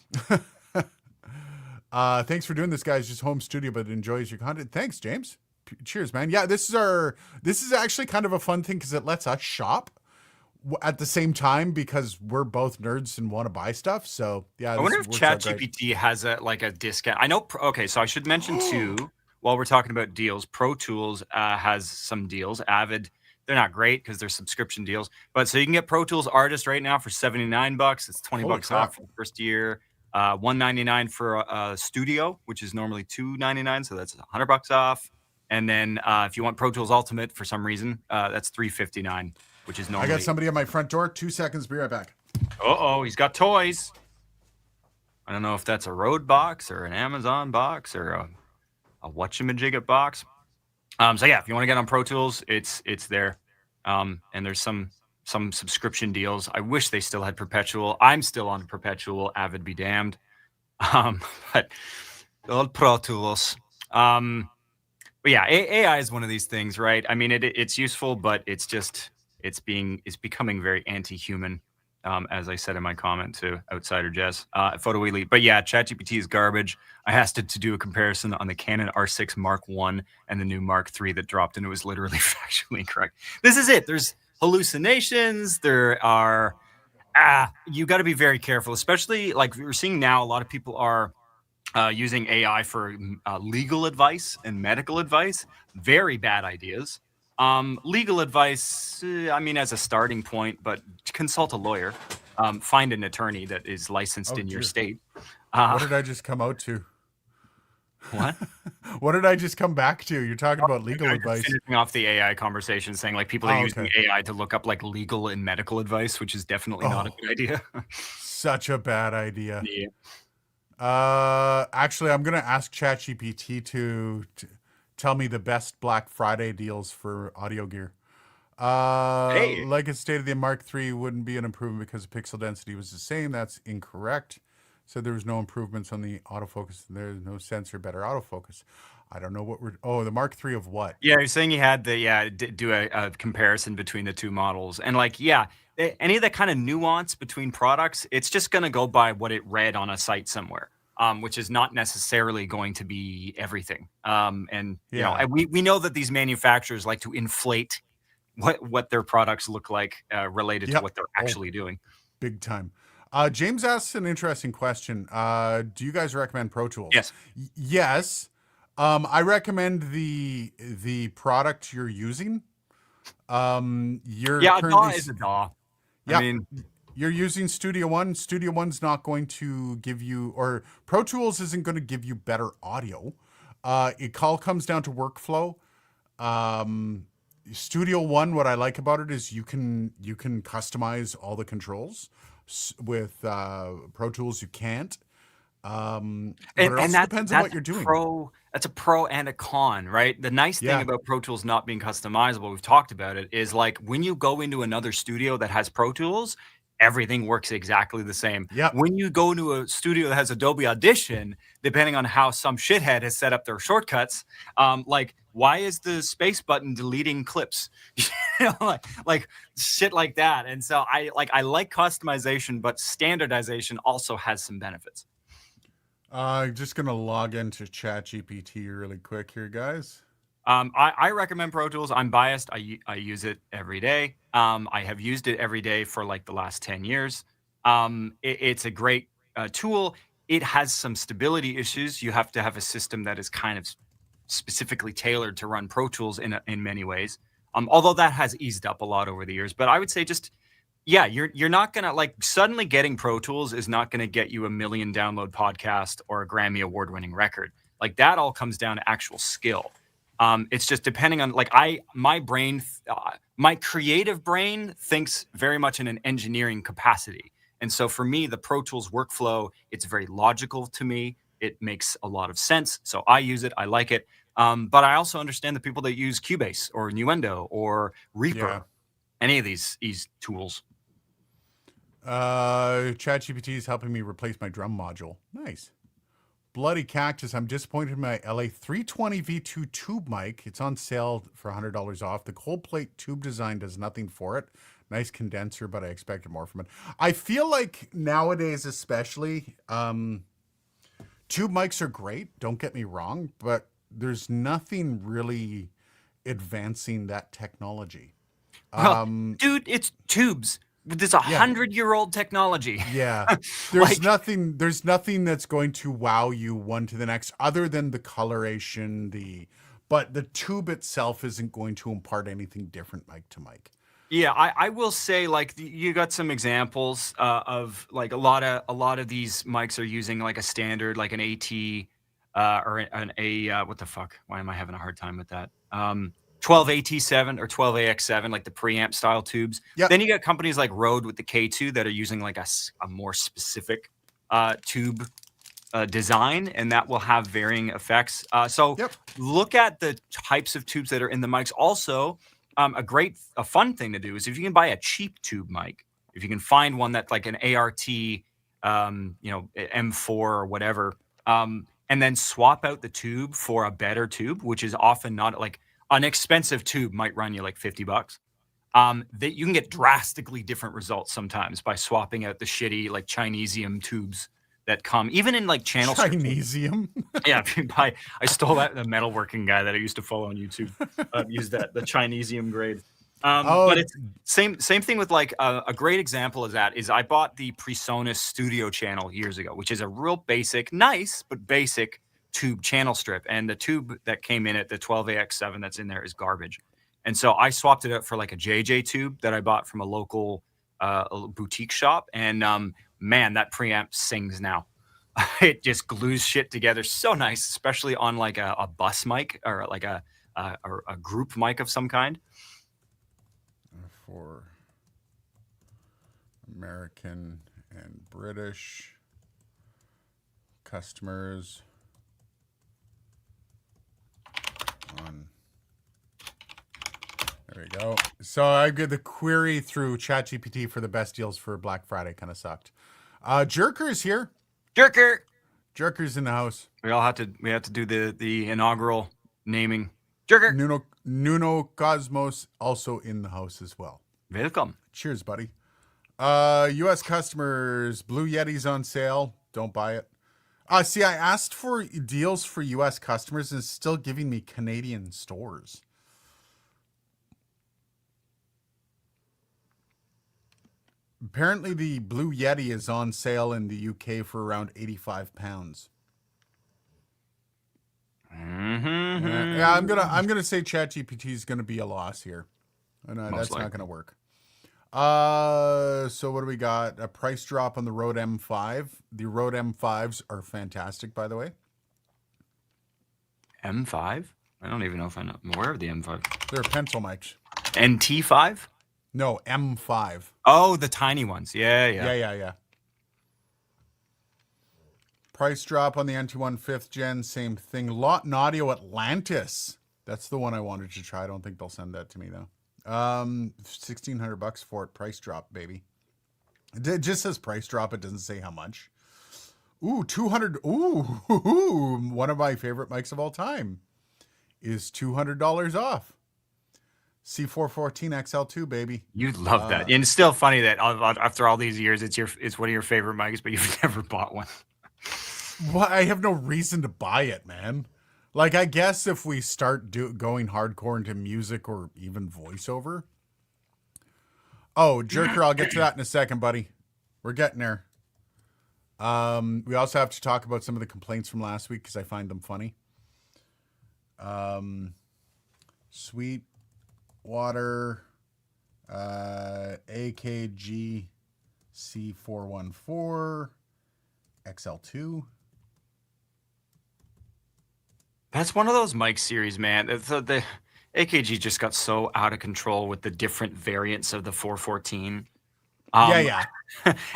Thanks for doing this, guys. Just home studio, but enjoys your content. Thanks, James. Cheers, man. Yeah, this is actually kind of a fun thing because it lets us shop at the same time because we're both nerds and want to buy stuff. So yeah, I wonder if works out great. ChatGPT has a discount. I know. Okay, so I should mention too, while we're talking about deals, Pro Tools has some deals. Avid, they're not great because they're subscription deals, but so you can get Pro Tools Artist right now for $79. It's 20 Holy bucks crap. off for the first year. $199 for a Studio, which is normally $299, so that's $100 off. And then if you want Pro Tools Ultimate for some reason, that's $359, which is I normally. got somebody at my front door. 2 seconds. Be right back. He's got toys. I don't know if that's a Rode box or an Amazon box or a whatchamajigget box. So yeah, if you want to get on Pro Tools, it's there. And there's some subscription deals. I wish they still had Perpetual. I'm still on Perpetual. Avid be damned. But old Pro Tools. But yeah, AI is one of these things, right? I mean, it's useful, but it's becoming very anti-human. As I said in my comment to Outsider Jess, Photo Elite. But yeah, ChatGPT is garbage. I asked it to do a comparison on the Canon R6 Mark I and the new Mark III that dropped, and it was literally factually incorrect. This is it. There's hallucinations. There are you got to be very careful, especially like we're seeing now. A lot of people are using AI for legal advice and medical advice. Very bad ideas. Legal advice, I mean, as a starting point, but consult a lawyer. Find an attorney that is licensed in your state. What did I just come out to? What? What did I just come back to? You're talking about legal advice. Finishing off the AI conversation, saying like people are using AI to look up like legal and medical advice, which is definitely not a good idea. Such a bad idea. Yeah. Actually, I'm gonna ask ChatGPT to tell me the best Black Friday deals for audio gear. Like it stated, the Mark III wouldn't be an improvement because the pixel density was the same. That's incorrect. So there was no improvements on the autofocus. There's no sensor, better autofocus. I don't know what the Mark III of what? Yeah, you're saying you had do a comparison between the two models. And like, yeah, any of that kind of nuance between products, it's just going to go by what it read on a site somewhere. Which is not necessarily going to be everything. And you know, we know that these manufacturers like to inflate what their products look like related to what they're actually doing. Big time. James asks an interesting question. Do you guys recommend Pro Tools? Yes. Yes. I recommend the product you're using. A DAW is a DAW. Yeah. I mean, you're using Studio One. Studio One's not going to give you, or Pro Tools isn't going to give you better audio. It all comes down to workflow. Studio One, what I like about it is you can customize all the controls. With Pro Tools, you can't. and that depends on what you're doing. That's a pro and a con, right? The nice thing about Pro Tools not being customizable, we've talked about it, is like when you go into another studio that has Pro Tools, everything works exactly the same. Yep. When you go to a studio that has Adobe Audition, depending on how some shithead has set up their shortcuts, like why is the space button deleting clips? like shit like that. And so I like customization, but standardization also has some benefits. Just gonna log into ChatGPT really quick here, guys. I recommend Pro Tools. I'm biased. I use it every day. I have used it every day for like the last 10 years. It's a great tool. It has some stability issues. You have to have a system that is kind of specifically tailored to run Pro Tools in many ways. Although that has eased up a lot over the years. But I would say you're not gonna like suddenly getting Pro Tools is not gonna get you a 1 million download podcast or a Grammy award winning record. Like that all comes down to actual skill. It's just depending on like my creative brain thinks very much in an engineering capacity. And so for me, the Pro Tools workflow, it's very logical to me. It makes a lot of sense. So I use it. I like it. But I also understand the people that use Cubase or Nuendo or Reaper, Yeah. any of these tools. ChatGPT is helping me replace my drum module. Nice. Bloody Cactus. I'm disappointed in my LA 320 V2 tube mic. It's on sale for $100 off. The cold plate tube design does nothing for it. Nice condenser, but I expected more from it. I feel like nowadays, especially, tube mics are great. Don't get me wrong, but there's nothing really advancing that technology. Well, dude, it's tubes. This 100-year-old technology. Yeah. There's nothing that's going to wow you one to the next other than the coloration, but the tube itself isn't going to impart anything different mic to mic. Yeah, I will say, like, you got some examples of like a lot of these mics are using like a standard, like an AT or an A what the fuck? Why am I having a hard time with that? 12AT7 or 12AX7, like the preamp style tubes. Yep. Then you got companies like Rode with the K2 that are using like a more specific tube design, and that will have varying effects. So look at the types of tubes that are in the mics. Also, a fun thing to do is if you can buy a cheap tube mic, if you can find one that's like an ART, M4 or whatever, and then swap out the tube for a better tube, which is often not like an expensive tube might run you like $50. That you can get drastically different results sometimes by swapping out the shitty like Chinesium tubes that come even in like channel Chinesium. Yeah, I stole that the metalworking guy that I used to follow on YouTube. Used the Chinesium grade. But it's same thing with like a great example of that is I bought the PreSonus Studio channel years ago, which is a real basic, nice but basic tube channel strip, and the tube that came in it, the 12AX7 that's in there, is garbage. And so I swapped it out for like a JJ tube that I bought from a local boutique shop, and man, that preamp sings now. It just glues shit together so nice, especially on like a bus mic or like a group mic of some kind. For American and British customers on. There we go. So I get the query through ChatGPT for the best deals for Black Friday. Kind of sucked. Jerker is here. Jerker's in the house. We have to do the inaugural naming. Jerker. Nuno Cosmos also in the house as well. Welcome. Cheers, buddy. U.S. customers, Blue Yeti's on sale. Don't buy it. See, I asked for deals for U.S. customers and it's still giving me Canadian stores. Apparently, the Blue Yeti is on sale in the UK for around £85. Mm-hmm. Yeah, I'm gonna say ChatGPT is gonna be a loss here, and that's not gonna work. So what do we got? A price drop on the Rode M5. The Rode M5s are fantastic, by the way. M5? I don't even know if I'm aware of the M5. They're pencil mics. NT5? No, M5. Oh, the tiny ones. Yeah. Price drop on the NT1 5th gen, same thing. Lawton Audio Atlantis. That's the one I wanted to try. I don't think they'll send that to me though. $1,600 for it. Price drop, baby. It just says price drop. It doesn't say how much. Ooh, 200. Ooh, one of my favorite mics of all time is $200 off. C414 XL2, baby. You love that. And it's still funny that after all these years, it's one of your favorite mics, but you've never bought one. Well, I have no reason to buy it, man. Like, I guess if we start going hardcore into music or even voiceover. Oh, Jerker, I'll get to that in a second, buddy. We're getting there. We also have to talk about some of the complaints from last week because I find them funny. Sweet Water AKG C414 XL2. That's one of those mic series, man. The AKG just got so out of control with the different variants of the 414. Yeah.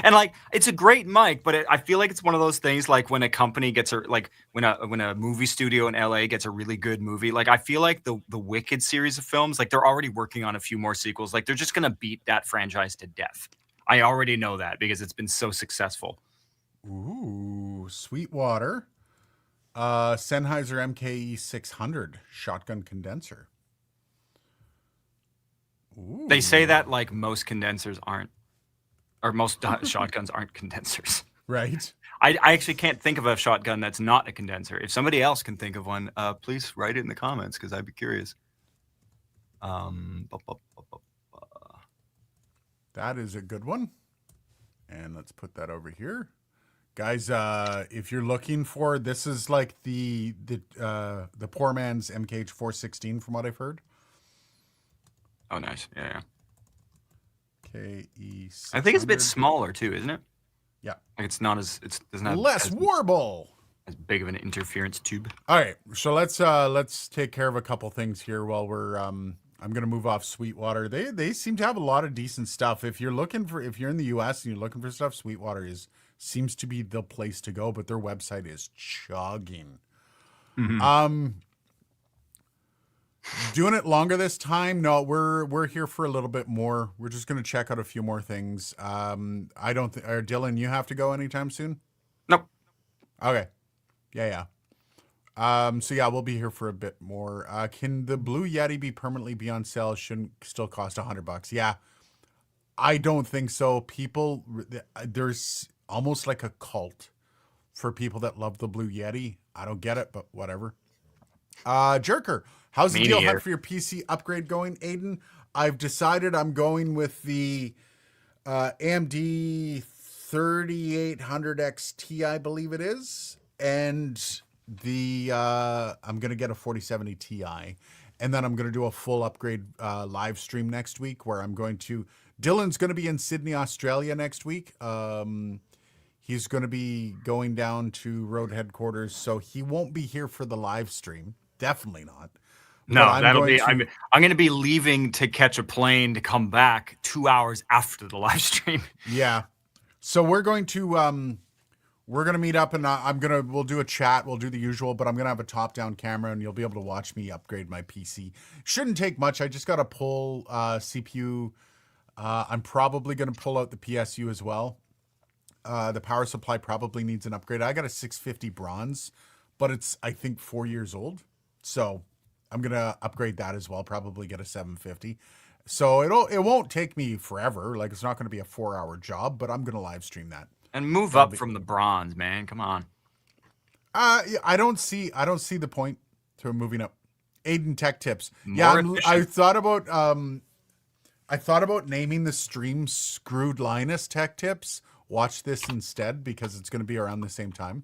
And like it's a great mic, but I feel like it's one of those things like when a company gets when a movie studio in LA gets a really good movie, like I feel like the Wicked series of films, like they're already working on a few more sequels. Like they're just gonna beat that franchise to death. I already know that because it's been so successful. Ooh, Sweetwater. Sennheiser MKE 600 shotgun condenser. Ooh. They say that like most condensers aren't, or most shotguns aren't condensers. Right. I actually can't think of a shotgun that's not a condenser. If somebody else can think of one, please write it in the comments because I'd be curious. That is a good one. And let's put that over here. Guys, if you're looking for, this is like the poor man's MKH 416 from what I've heard. Oh, nice. Yeah. KE 600. I think it's a bit smaller too, isn't it? Yeah. Like it's not as doesn't have less warble. As big of an interference tube. All right, so let's take care of a couple things here while we're I'm gonna move off Sweetwater. They seem to have a lot of decent stuff. If you're in the US and you're looking for stuff, Sweetwater seems to be the place to go, but their website is chugging. Mm-hmm. Doing it longer this time? No, we're here for a little bit more. We're just gonna check out a few more things. I don't think Dylan, you have to go anytime soon? Nope. Okay. Yeah. So yeah, we'll be here for a bit more. Can the Blue Yeti be permanently be on sale? Shouldn't still cost $100. Yeah. I don't think so. People, there's almost like a cult for people that love the Blue Yeti. I don't get it, but whatever. Jerker, how's the deal hunt for your PC upgrade going, Aiden? I've decided I'm going with the AMD 3800X Ti, I believe it is, and the I'm gonna get a 4070 Ti, and then I'm gonna do a full upgrade live stream next week where Dylan's gonna be in Sydney, Australia next week. He's gonna be going down to Road headquarters, so he won't be here for the live stream. Definitely not. No, I'm going to be leaving to catch a plane to come back 2 hours after the live stream. Yeah. So we're going to meet up and we'll do a chat. We'll do the usual, but I'm going to have a top down camera and you'll be able to watch me upgrade my PC. Shouldn't take much. I just got to pull CPU. I'm probably going to pull out the PSU as well. The power supply probably needs an upgrade. I got a 650 bronze, but it's, I think, 4 years old. So I'm going to upgrade that as well. Probably get a 750. So it won't take me forever. Like it's not going to be a 4-hour job, but I'm going to live stream that. And move up from the bronze, man. Come on. I don't see the point to moving up. Aiden Tech Tips. I thought about naming the stream Screwed Linus Tech Tips. Watch this instead because it's going to be around the same time.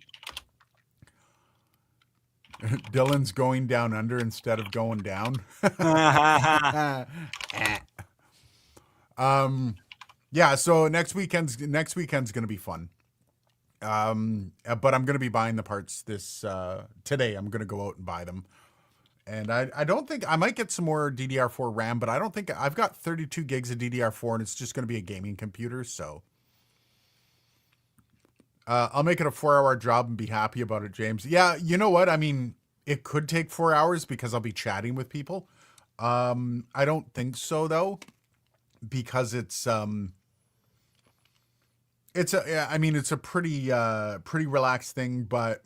Dylan's going down under instead of going down. Yeah, so next weekend's going to be fun. But I'm going to be buying the parts today. I'm going to go out and buy them. And I don't think I might get some more DDR4 RAM, but I don't think I've got 32 gigs of DDR4 and it's just going to be a gaming computer. So I'll make it a 4-hour job and be happy about it, James. Yeah, you know what? I mean, it could take 4 hours because I'll be chatting with people. I don't think so though, because it's a pretty relaxed thing, but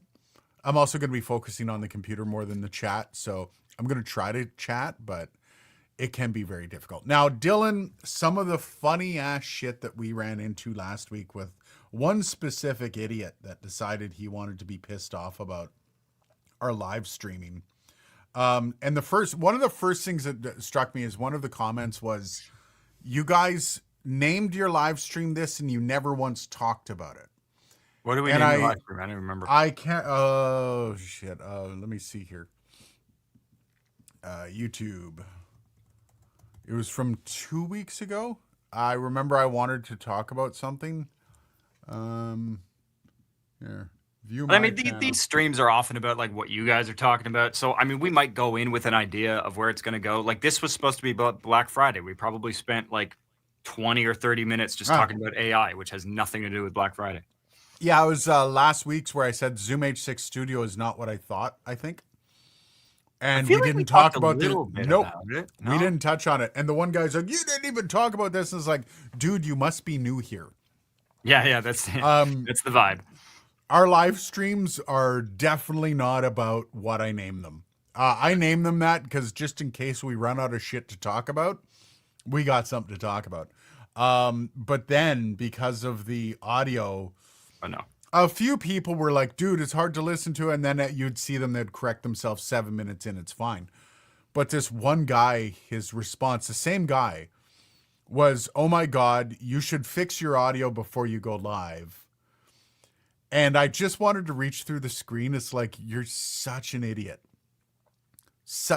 I'm also going to be focusing on the computer more than the chat. So I'm going to try to chat, but it can be very difficult. Now, Dylan, some of the funny ass shit that we ran into last week with one specific idiot that decided he wanted to be pissed off about our live streaming. And one of the first things that struck me is one of the comments was, you guys named your live stream this and you never once talked about it. What do we name the live stream? I don't remember. I can't. Oh, shit. Let me see here. YouTube. It was from 2 weeks ago. I remember I wanted to talk about something. Here. These streams are often about like what you guys are talking about. So, I mean, we might go in with an idea of where it's going to go. Like this was supposed to be about Black Friday. We probably spent like 20 or 30 minutes just talking about AI, which has nothing to do with Black Friday. Yeah, it was last week's where I said Zoom H6 Studio is not what I thought, I think. And we didn't talk about the nope. We didn't touch on it. And the one guy's like, "You didn't even talk about this." And it's like, dude, you must be new here. Yeah, that's that's the vibe. Our live streams are definitely not about what I name them. I name them that because just in case we run out of shit to talk about, we got something to talk about. But then because of the audio, oh no. A few people were like, dude, it's hard to listen to. And then you'd see them, they'd correct themselves 7 minutes in. It's fine. But this one guy, his response, the same guy, was, oh my God, you should fix your audio before you go live. And I just wanted to reach through the screen. It's like, you're such an idiot.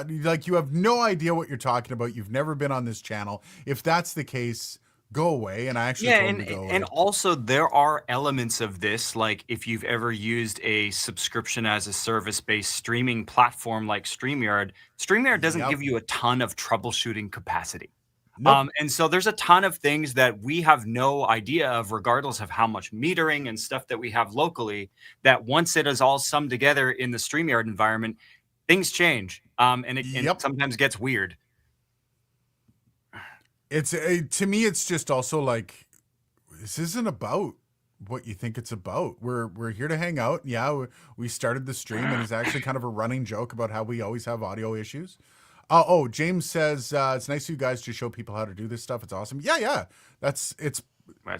Like, you have no idea what you're talking about. You've never been on this channel. If that's the case, go away. And I actually told him to go away. And also there are elements of this, like if you've ever used a subscription as a service based streaming platform like StreamYard doesn't give you a ton of troubleshooting capacity. Nope. And so there's a ton of things that we have no idea of, regardless of how much metering and stuff that we have locally, that once it is all summed together in the StreamYard environment, things change. And it sometimes gets weird. It's to me, it's just also like, this isn't about what you think it's about. We're here to hang out. Yeah, we started the stream, and it's actually kind of a running joke about how we always have audio issues. Oh, James says it's nice of you guys to show people how to do this stuff. It's awesome. Yeah. That's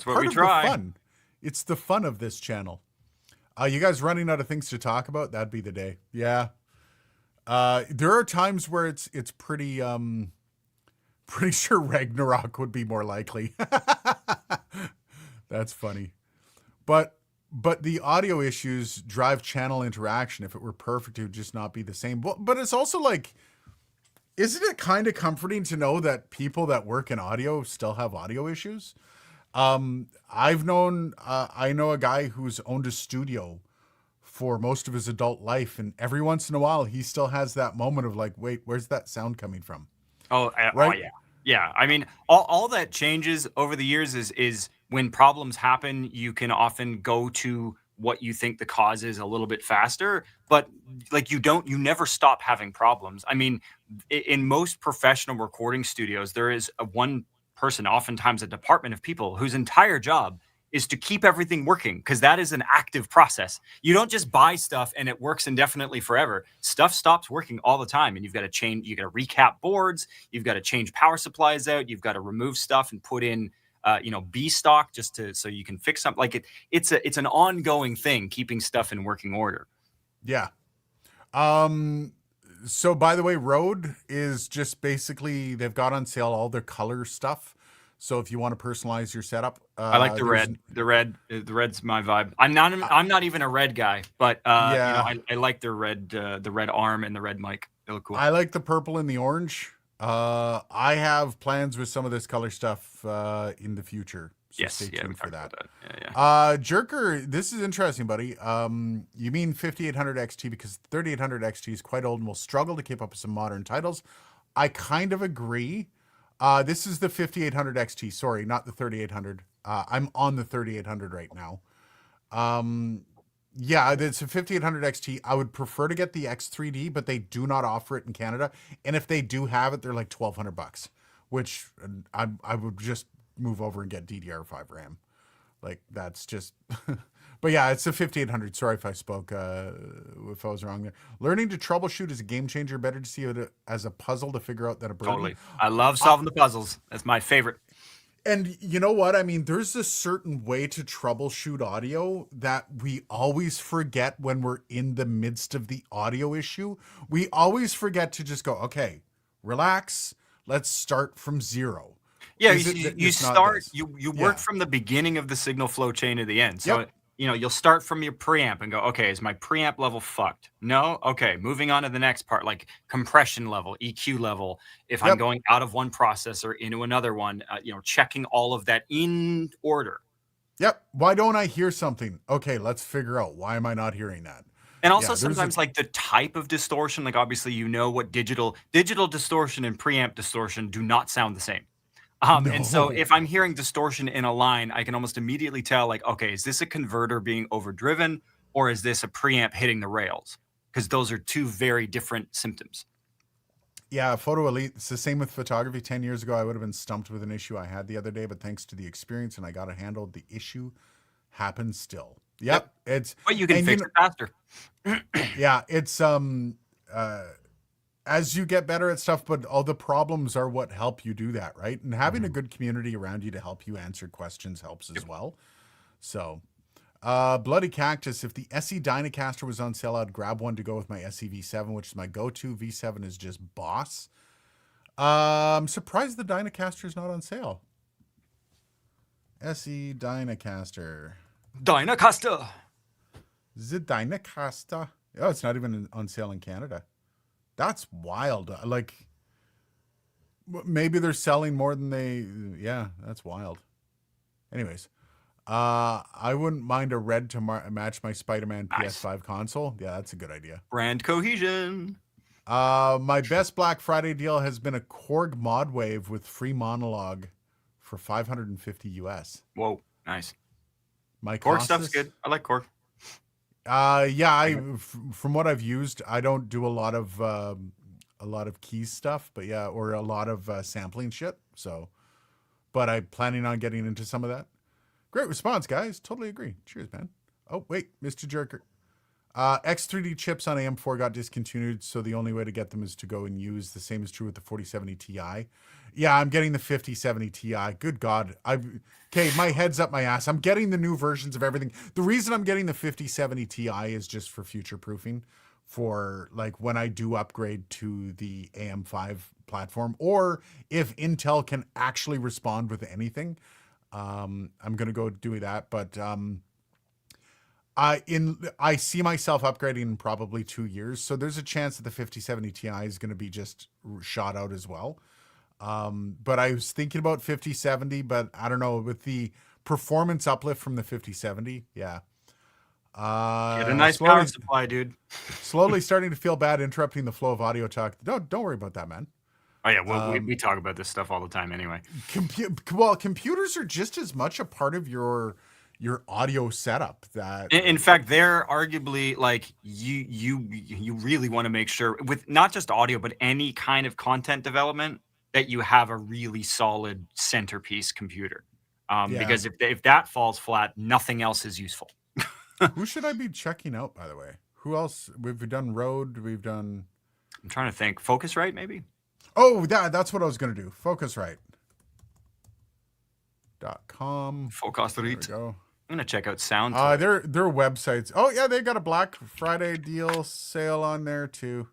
what we try. The fun. It's the fun of this channel. You guys running out of things to talk about? That'd be the day. Yeah. There are times where it's pretty pretty sure Ragnarok would be more likely. That's funny. But the audio issues drive channel interaction. If it were perfect, it would just not be the same. But it's also like, isn't it kind of comforting to know that people that work in audio still have audio issues? I know a guy who's owned a studio for most of his adult life, and every once in a while he still has that moment of like, wait, where's that sound coming from? Right? Oh yeah. Yeah. I mean, all that changes over the years is when problems happen, you can often go to what you think the cause is a little bit faster, but like you never stop having problems. I mean, in most professional recording studios, there is one person, oftentimes a department of people whose entire job is to keep everything working, because that is an active process. You don't just buy stuff and it works indefinitely forever. Stuff stops working all the time, and you've got to change, you got to recap boards, you've got to change power supplies out, you've got to remove stuff and put in B stock so you can fix something. Like it's an ongoing thing, keeping stuff in working order. Yeah. So by the way, Rode is just basically, they've got on sale all their color stuff. So if you want to personalize your setup, I like the red. The red's my vibe. I'm not even a red guy, but I like the red arm and the red mic. They look cool. I like the purple and the orange. I have plans with some of this color stuff in the future. So stay tuned for that. Yeah. Jerker, this is interesting, buddy. You mean 5800 XT, because 3800 XT is quite old and will struggle to keep up with some modern titles. I kind of agree. This is the 5800 XT. Sorry, not the 3800. I'm on the 3800 right now. Yeah, it's a 5800 XT. I would prefer to get the X3D, but they do not offer it in Canada. And if they do have it, they're like $1,200, which I would just move over and get DDR5 RAM. Like, that's just... But yeah, it's a 5800. Sorry if I spoke, if I was wrong there. Learning to troubleshoot is a game changer. Better to see it as a puzzle to figure out than a burden. Totally. I love solving the puzzles. That's my favorite. And you know what? I mean, there's a certain way to troubleshoot audio that we always forget when we're in the midst of the audio issue. We always forget to just go, okay, relax. Let's start from zero. Yeah, you work from the beginning of the signal flow chain to the end. So you'll start from your preamp and go, okay, is my preamp level fucked? No? Okay, moving on to the next part, like compression level, EQ level. If I'm going out of one processor into another one, checking all of that in order. Yep. Why don't I hear something? Okay, let's figure out, why am I not hearing that? And also sometimes like the type of distortion, like obviously what digital distortion and preamp distortion do not sound the same. And so No. if I'm hearing distortion in a line, I can almost immediately tell, like, okay, is this a converter being overdriven or is this a preamp hitting the rails? Because those are two very different symptoms. Yeah, Photo Elite. It's the same with photography. 10 years ago, I would have been stumped with an issue I had the other day, but thanks to the experience and I got it handled, the issue happens still. Yep. It's But you can and fix it faster. yeah, it's as you get better at stuff, but all the problems are what help you do that, right? And having a good community around you to help you answer questions helps as well. So, Bloody Cactus, if the SE Dynacaster was on sale, I'd grab one to go with my SE V7, which is my go-to. V7 is just boss. I'm surprised the Dynacaster is not on sale. SE Dynacaster. Dynacaster. The Dynacaster. Oh, it's not even on sale in Canada. That's wild. Like, maybe they're selling more than they... Yeah, that's wild. Anyways. I wouldn't mind a red to match my Spider-Man PS5 console. Yeah, that's a good idea. Brand cohesion. My best Black Friday deal has been a Korg Mod Wave with free monologue for $550 US. Whoa, nice. My Korg stuff's good. I like Korg. Yeah, from what I've used, I don't do a lot of keys stuff, but yeah, or a lot of sampling shit. So, but I'm planning on getting into some of that. Great response, guys. Totally agree. Cheers, man. Oh, wait, Mr. Jerker. X3D chips on AM4 got discontinued, so the only way to get them is to go and use. The same is true with the 4070 Ti. Yeah, I'm getting the 5070 Ti. Good God. Okay, my head's up my ass. I'm getting the new versions of everything. The reason I'm getting the 5070 Ti is just for future proofing, for like when I do upgrade to the AM5 platform, or if Intel can actually respond with anything. I'm gonna go do that, but I see myself upgrading in probably 2 years, so there's a chance that the 5070 Ti is going to be just shot out as well. But I was thinking about 5070, but I don't know, with the performance uplift from the 5070, yeah. Get a nice power supply, dude. Slowly starting to feel bad interrupting the flow of audio talk. Don't worry about that, man. Oh yeah, well, we talk about this stuff all the time anyway. Computers are just as much a part of your audio setup that In fact, they're arguably like you really want to make sure with not just audio but any kind of content development that you have a really solid centerpiece computer. Because if that falls flat, nothing else is useful. Who should I be checking out, by the way? Who else? We've done Rode. We've done... I'm trying to think. Focusrite, maybe? Oh, that's what I was going to do. Focusrite.com. Focusrite. There we go. I'm going to check out Sound. Their websites. Oh, yeah, they got a Black Friday deal sale on there, too.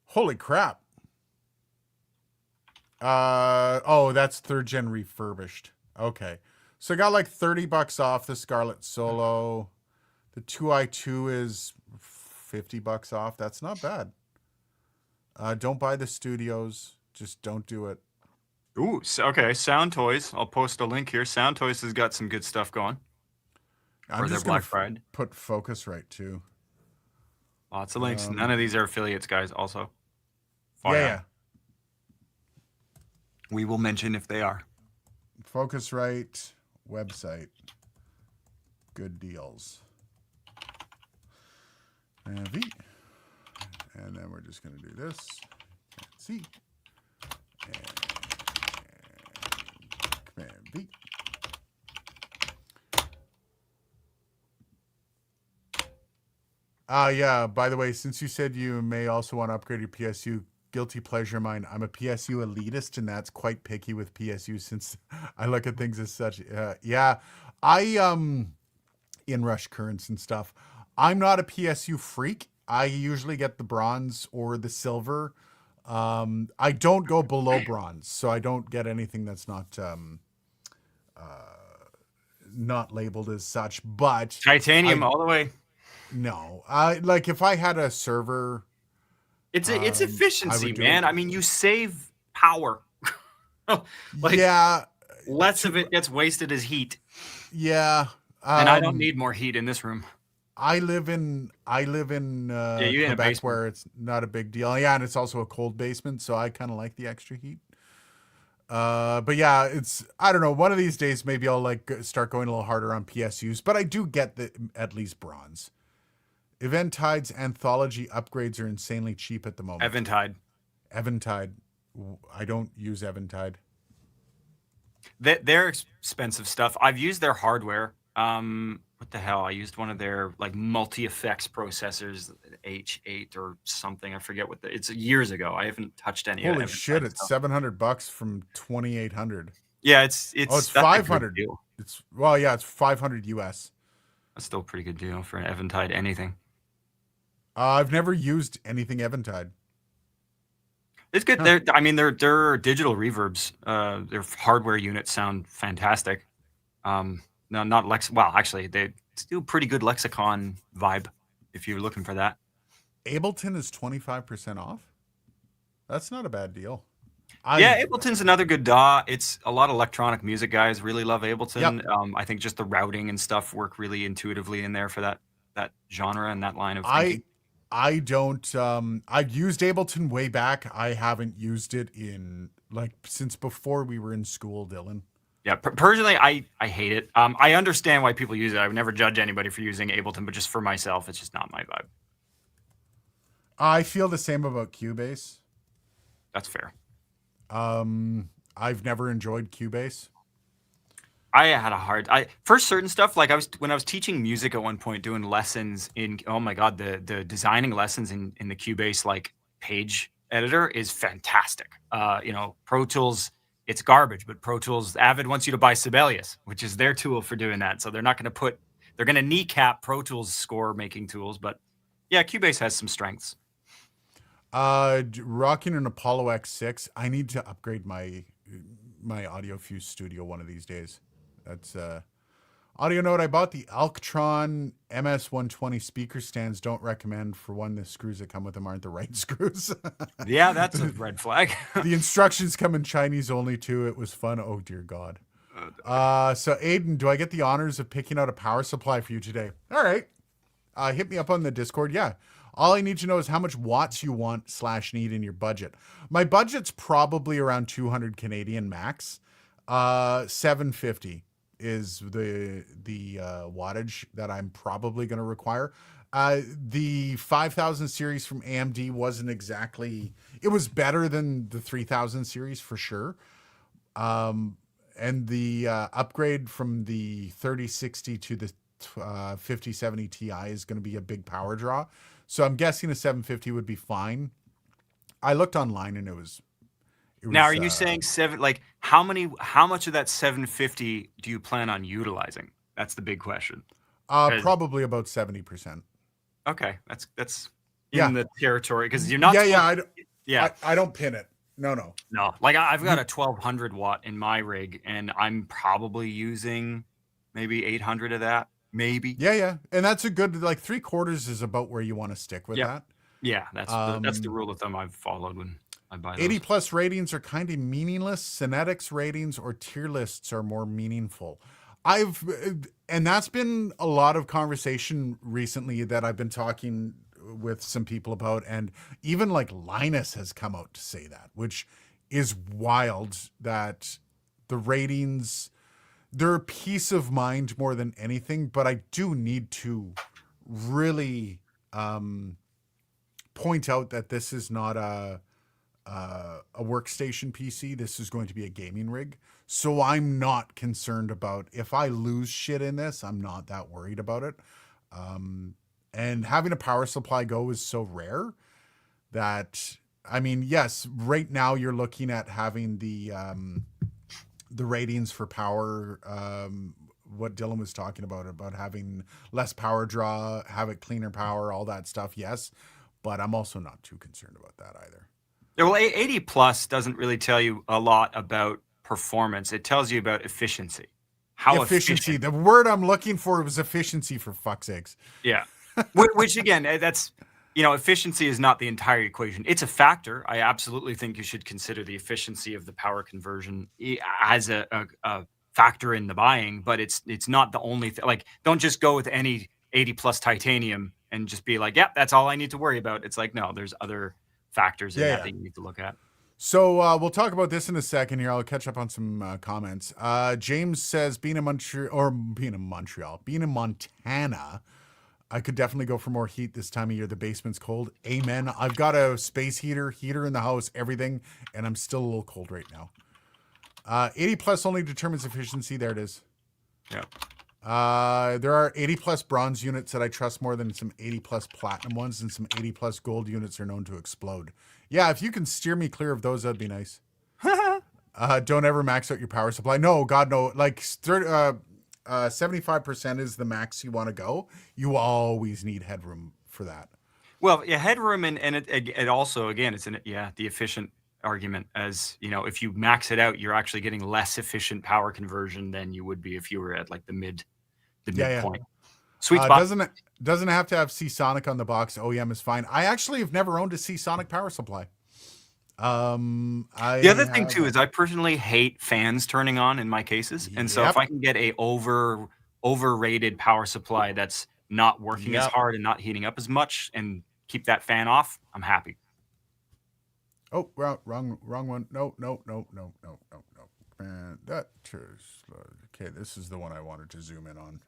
Holy crap. Oh, that's 3rd gen refurbished. Okay. So I got like $30 off the Scarlett Solo. The 2i2 is $50 off. That's not bad. Don't buy the studios. Just don't do it. Ooh, okay. Sound Toys. I'll post a link here. Sound Toys has got some good stuff going. I'm just going to put Focusrite too. Lots of links. None of these are affiliates, guys. Also. Yeah. We will mention if they are. Focusrite website. Good deals. And then we're just going to do this. Can't see. And Command V. Yeah, by the way, since you said you may also want to upgrade your PSU, guilty pleasure of mine, I'm a PSU elitist, and that's quite picky with PSU since I look at things as such. Yeah, in rush currents and stuff, I'm not a PSU freak. I usually get the bronze or the silver. I don't go below bronze, so I don't get anything that's not labeled as such. But titanium all the way. No, like if I had a server, it's efficiency, man. I mean, you save power. Yeah, less of it gets wasted as heat. Yeah, and I don't need more heat in this room. I live in Quebec, where it's not a big deal. Yeah, and it's also a cold basement, so I kind of like the extra heat. But yeah, I don't know. One of these days, maybe I'll like start going a little harder on PSUs. But I do get the at least bronze. Eventide's anthology upgrades are insanely cheap at the moment. Eventide. Eventide. I don't use Eventide. They're expensive stuff. I've used their hardware. What the hell? I used one of their like multi-effects processors, H8 or something. I forget it's years ago. I haven't touched any of it. Holy shit, it's $700 from 2,800. Yeah, it's it's that's a good 500. deal. It's 500 US. That's still a pretty good deal for an Eventide anything. I've never used anything Eventide. It's good. They're digital reverbs. Their hardware units sound fantastic. No, not Lex. Well, actually, they do a pretty good Lexicon vibe if you're looking for that. Ableton is 25% off. That's not a bad deal. Yeah, Ableton's another good DAW. It's a lot of electronic music guys really love Ableton. Yep. I think just the routing and stuff work really intuitively in there for that genre and that line of thinking. I don't I've used Ableton way back. I haven't used it in since before we were in school, Dylan. Yeah, personally I hate it. I understand why people use it. I would never judge anybody for using Ableton, but just for myself, it's just not my vibe. I feel the same about Cubase. That's fair. I've never enjoyed Cubase. I had a hard for certain stuff. Like when I was teaching music at one point, doing lessons in the designing lessons in the Cubase like page editor is fantastic. Pro Tools, it's garbage, but Pro Tools Avid wants you to buy Sibelius, which is their tool for doing that. So they're going to kneecap Pro Tools score making tools, but yeah, Cubase has some strengths. Rocking an Apollo X6. I need to upgrade my AudioFuse Studio one of these days. That's audio note. I bought the Alctron MS120 speaker stands. Don't recommend. For one, the screws that come with them aren't the right screws. Yeah, that's a red flag. The instructions come in Chinese only too. It was fun. Oh dear God. So Aiden, do I get the honors of picking out a power supply for you today? All right. Hit me up on the Discord. Yeah. All I need to know is how much watts you want / need in your budget. My budget's probably around 200 Canadian max. 750 is the wattage that I'm probably going to require. The 5000 series from AMD wasn't exactly, it was better than the 3000 series for sure. And the upgrade from the 3060 to the 5070 Ti is going to be a big power draw. So I'm guessing a 750 would be fine. I looked online and it was now, are you saying how much of that 750 do you plan on utilizing? That's the big question. Probably about 70%. Okay, that's in the territory because you're not. I don't pin it. No. Like I've got a 1200 watt in my rig, and I'm probably using maybe 800 of that, maybe. Yeah, and that's a good 3/4 is about where you want to stick with that. Yeah, that's the rule of thumb I've followed when I buy those. 80+ ratings are kind of meaningless. Synetics ratings or tier lists are more meaningful. And that's been a lot of conversation recently that I've been talking with some people about, and even Linus has come out to say that, which is wild, that the ratings, they're a peace of mind more than anything. But I do need to really point out that this is not a workstation PC. This is going to be a gaming rig. So I'm not concerned about if I lose shit in this. I'm not that worried about it. And having a power supply go is so rare that, yes, right now you're looking at having the ratings for power, what Dylan was talking about having less power draw, have it cleaner power, all that stuff. Yes. But I'm also not too concerned about that either. Yeah, well, 80 plus doesn't really tell you a lot about performance. It tells you about efficiency. How efficiency. The word I'm looking for was efficiency, for fuck's sakes. Yeah. Which again, that's, efficiency is not the entire equation. It's a factor. I absolutely think you should consider the efficiency of the power conversion as a factor in the buying, but it's not the only thing. Don't just go with any 80 plus titanium and just be like, yeah, that's all I need to worry about. It's no, there's other factors in that you need to look at. So we'll talk about this in a second here. I'll catch up on some comments. James says, being in Montana, I could definitely go for more heat this time of year. The basement's cold. Amen. I've got a space heater in the house, everything, and I'm still a little cold right now. 80 plus only determines efficiency. There it is. Yeah. There are 80 plus bronze units that I trust more than some 80 plus platinum ones, and some 80 plus gold units are known to explode. Yeah, if you can steer me clear of those, that'd be nice. Don't ever max out your power supply. No, God, no. Like 75% is the max you want to go. You always need headroom for that. Well, yeah, headroom and it also, again, it's the efficient argument, as you know, if you max it out, you're actually getting less efficient power conversion than you would be if you were at like the midpoint. Sweet spot. Doesn't have to have Seasonic on the box. OEM is fine. I actually have never owned a Seasonic power supply. The other thing too is I personally hate fans turning on in my cases, and so if I can get a overrated power supply that's not working as hard and not heating up as much, and keep that fan off, I'm happy. Oh, wrong one. No. Okay, this is the one I wanted to zoom in on.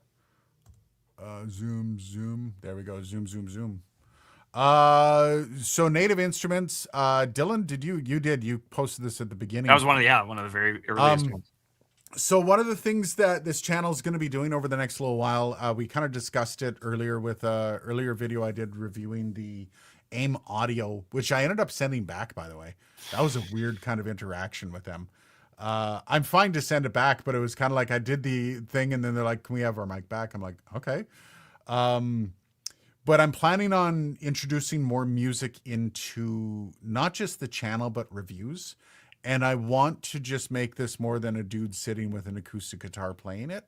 Zoom. There we go. Zoom. So Native Instruments, Dylan, you posted this at the beginning. That was one of the very earliest ones. So one of the things that this channel is going to be doing over the next little while, we kind of discussed it earlier with earlier video I did reviewing the AIM audio, which I ended up sending back, by the way. That was a weird kind of interaction with them. I'm fine to send it back, but it was kind of like I did the thing and then they're like, can we have our mic back? I'm like, okay. But I'm planning on introducing more music into not just the channel, but reviews. And I want to just make this more than a dude sitting with an acoustic guitar playing it.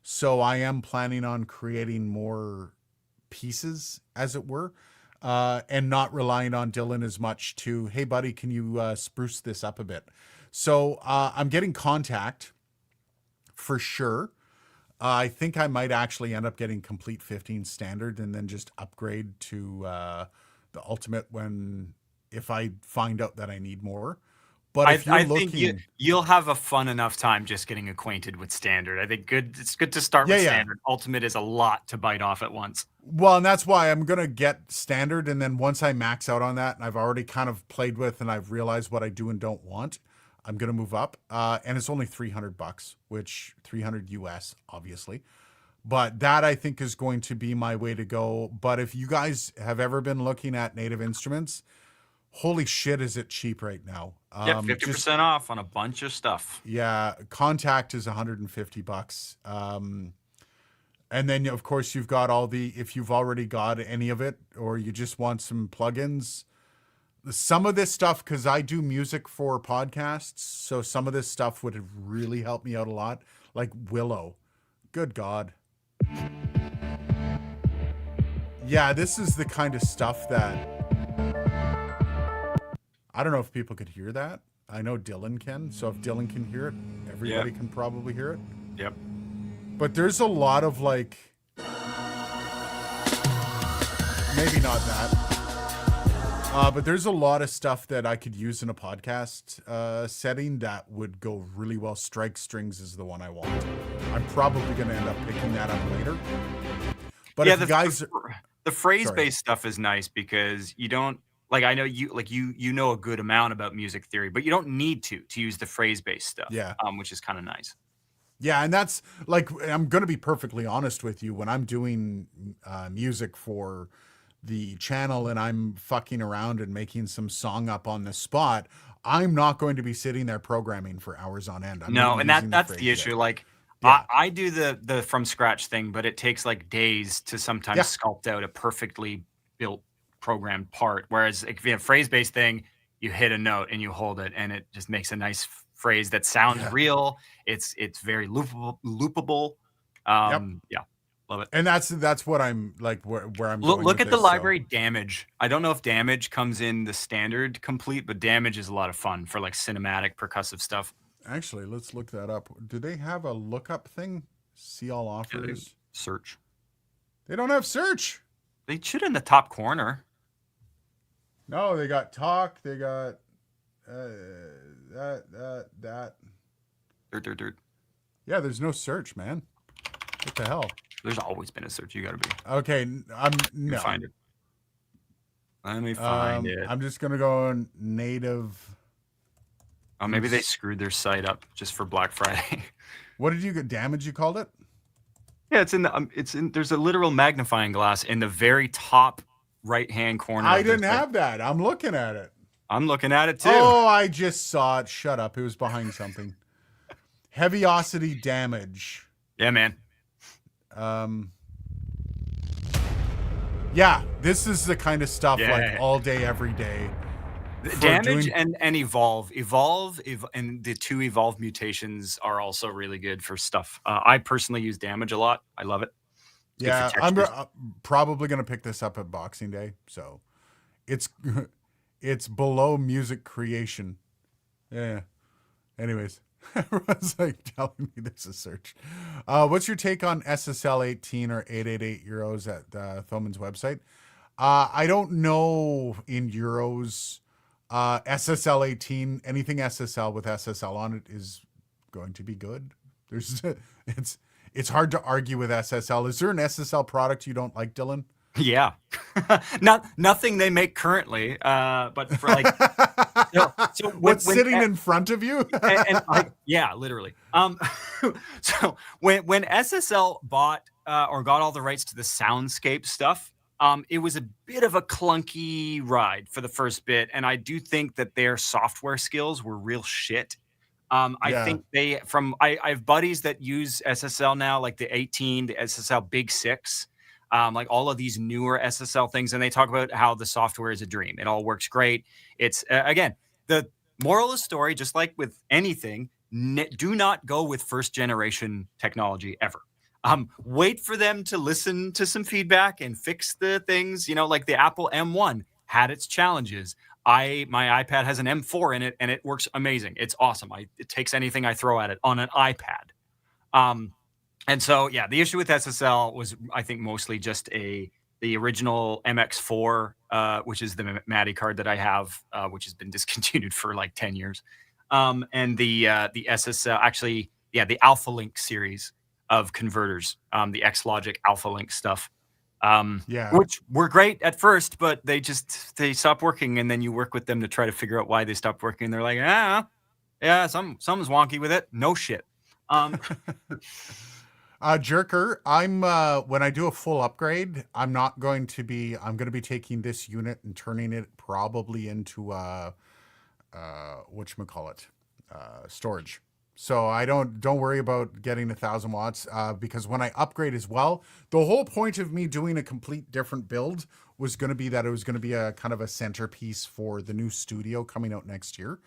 So I am planning on creating more pieces, as it were, and not relying on Dylan as much to, hey, buddy, can you spruce this up a bit? So I'm getting Contact for sure. I think I might actually end up getting Complete 15 standard and then just upgrade to the Ultimate if I find out that I need more. But if you're looking, think you'll have a fun enough time just getting acquainted with standard. I think it's good to start with standard. Ultimate is a lot to bite off at once. Well, and that's why I'm going to get standard. And then once I max out on that and I've already kind of played with and I've realized what I do and don't want, I'm going to move up. And it's only $300, which $300 US, obviously. But that I think is going to be my way to go. But if you guys have ever been looking at Native Instruments, holy shit, is it cheap right now? 50% off on a bunch of stuff. Yeah, Contact is $150. And then, of course, you've got if you've already got any of it or you just want some plugins, some of this stuff, because I do music for podcasts, so some of this stuff would have really helped me out a lot, like Willow. Good God. Yeah, this is the kind of stuff that... I don't know if people could hear that. I know Dylan can. So if Dylan can hear it, everybody can probably hear it. Yep. But there's a lot of like, maybe not that. But there's a lot of stuff that I could use in a podcast setting that would go really well. Strike Strings is the one I want. I'm probably going to end up picking that up later. But if the phrase-based stuff is nice because you don't, like, I know you know a good amount about music theory, but you don't need to use the phrase-based stuff. Yeah. Which is kind of nice. Yeah, and that's like, I'm going to be perfectly honest with you. When I'm doing music for the channel and I'm fucking around and making some song up on the spot, I'm not going to be sitting there programming for hours on end. That's the issue. Like, I do the from scratch thing, but it takes like days to sometimes sculpt out a perfectly built programmed part. Whereas if you have phrase-based thing, you hit a note and you hold it and it just makes a nice phrase that sounds real. It's very loopable. Yeah, love it. And that's what I'm like, where I'm going. Look at the library Damage. I don't know if Damage comes in the standard complete, but Damage is a lot of fun for like cinematic percussive stuff. Actually, let's look that up. Do they have a lookup thing? See all offers. Search. They don't have search. They should in the top corner. No, they got talk. They got that. Dirt. Yeah, there's no search, man. What the hell? There's always been a search. You got to be. Okay, I'm You no. find it. Let me find it. I'm just gonna go on native. Oh, maybe they screwed their site up just for Black Friday. What did you get? Damage? You called it? Yeah, it's in the. It's in. There's a literal magnifying glass in the very top right-hand corner. I didn't have that. I'm looking at it. I'm looking at it too. Oh, I just saw it. Shut up. It was behind something. Heaviosity damage. Yeah, man. Yeah, this is the kind of stuff Yeah. like all day, every day. Damage and evolve, and the 2 evolve mutations are also really good for stuff. I personally use damage a lot. I love it. It's Yeah, good for I'm textures. probably gonna pick this up at Boxing Day. So, it's it's below music creation. Yeah. Anyways, everyone's like telling me this is search. What's your take on SSL 18 or 888 euros at Thoman's website? I don't know in euros. SSL 18, anything SSL with SSL on it is going to be good. There's it's hard to argue with SSL. Is there an SSL product you don't like, Dylan? Yeah, nothing they make currently. But for like, so what's sitting in front of you? yeah, literally. So when SSL bought or got all the rights to the Soundscape stuff, it was a bit of a clunky ride for the first bit, and I do think that their software skills were real shit. I think I have buddies that use SSL now, like the 18, the SSL Big 6. Like all of these newer SSL things, and they talk about how the software is a dream. It all works great. It's again, the moral of the story, just like with anything, do not go with first generation technology ever. Wait for them to listen to some feedback and fix the things. You know, like the Apple M1 had its challenges. My iPad has an M4 in it, and it works amazing. It's awesome. It takes anything I throw at it on an iPad. And so, yeah, the issue with SSL was, I think, mostly just the original MX4, which is the Matty card that I have, which has been discontinued for like 10 years. And the SSL, actually, yeah, the Alpha Link series of converters, the XLogic Alpha Link stuff, which were great at first, but they stopped working. And then you work with them to try to figure out why they stopped working. And they're like, yeah, something's wonky with it. No shit. Jerker, I'm when I do a full upgrade, I'm going to be taking this unit and turning it probably into whatchamacallit, storage. So I don't worry about getting 1,000 watts because when I upgrade as well, the whole point of me doing a complete different build was going to be that it was going to be a kind of a centerpiece for the new studio coming out next year.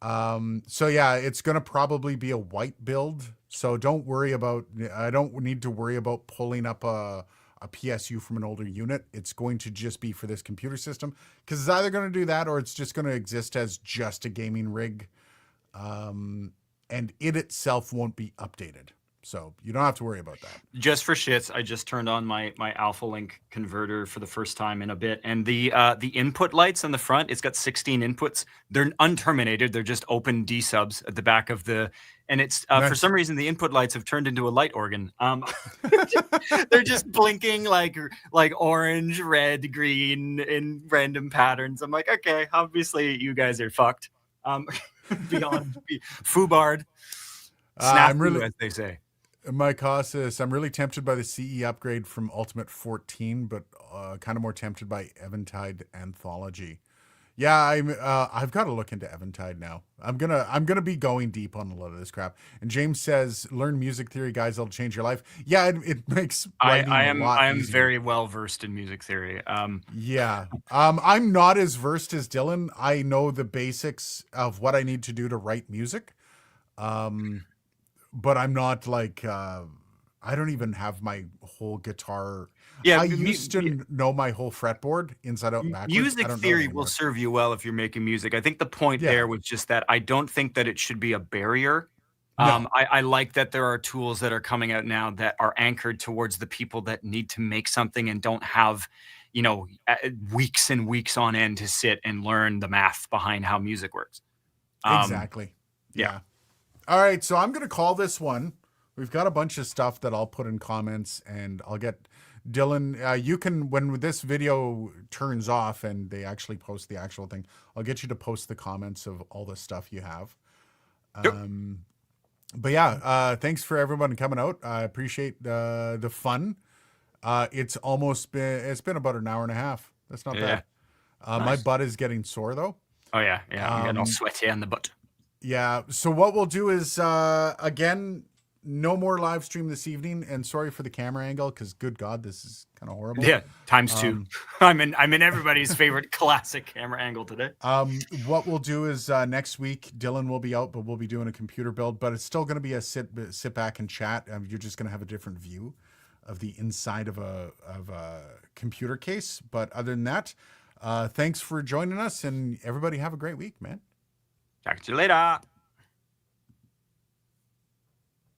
So yeah, it's going to probably be a white build. So don't worry about, I don't need to worry about pulling up a PSU from an older unit. It's going to just be for this computer system because it's either going to do that or it's just going to exist as just a gaming rig. And it itself won't be updated. So you don't have to worry about that. Just for shits, I just turned on my Alpha Link converter for the first time in a bit, and the input lights on the front, it's got 16 inputs. They're unterminated. They're just open D subs at the back of the, and it's nice. For some reason the input lights have turned into a light organ. They're just blinking like orange, red, green in random patterns. I'm like, okay, obviously you guys are fucked. Beyond foobarred. I'm really, as they say. My Casas, I'm really tempted by the CE upgrade from Ultimate 14, but kind of more tempted by Eventide Anthology. Yeah, I've got to look into Eventide now. I'm gonna be going deep on a lot of this crap. And James says, learn music theory, guys. That'll change your life. Yeah, it makes writing a lot I am easier. very well versed in music theory. Yeah. I'm not as versed as Dylan. I know the basics of what I need to do to write music. But I'm not like I don't even have my whole guitar. Yeah, I used to know my whole fretboard inside out and backwards. Music theory will serve you well if you're making music. I think the point there was just that I don't think that it should be a barrier. No. I like that there are tools that are coming out now that are anchored towards the people that need to make something and don't have, weeks and weeks on end to sit and learn the math behind how music works. Exactly. Yeah. All right. So I'm going to call this one. We've got a bunch of stuff that I'll put in comments, and I'll get Dylan. You can, when this video turns off and they actually post the actual thing, I'll get you to post the comments of all the stuff you have. Yep. But yeah, thanks for everyone coming out. I appreciate the fun. It's been about an hour and a half. That's not bad. Nice. My butt is getting sore though. Oh yeah. I'm getting all sweaty on the butt. Yeah. So what we'll do is, again, no more live stream this evening, and sorry for the camera angle, because good God, this is kind of horrible. Yeah, times two. I'm in everybody's favorite classic camera angle today. What we'll do is next week Dylan will be out, but we'll be doing a computer build. But it's still going to be a sit back and chat. You're just going to have a different view of the inside of a computer case. But other than that, thanks for joining us, and everybody have a great week, man. Talk to you later.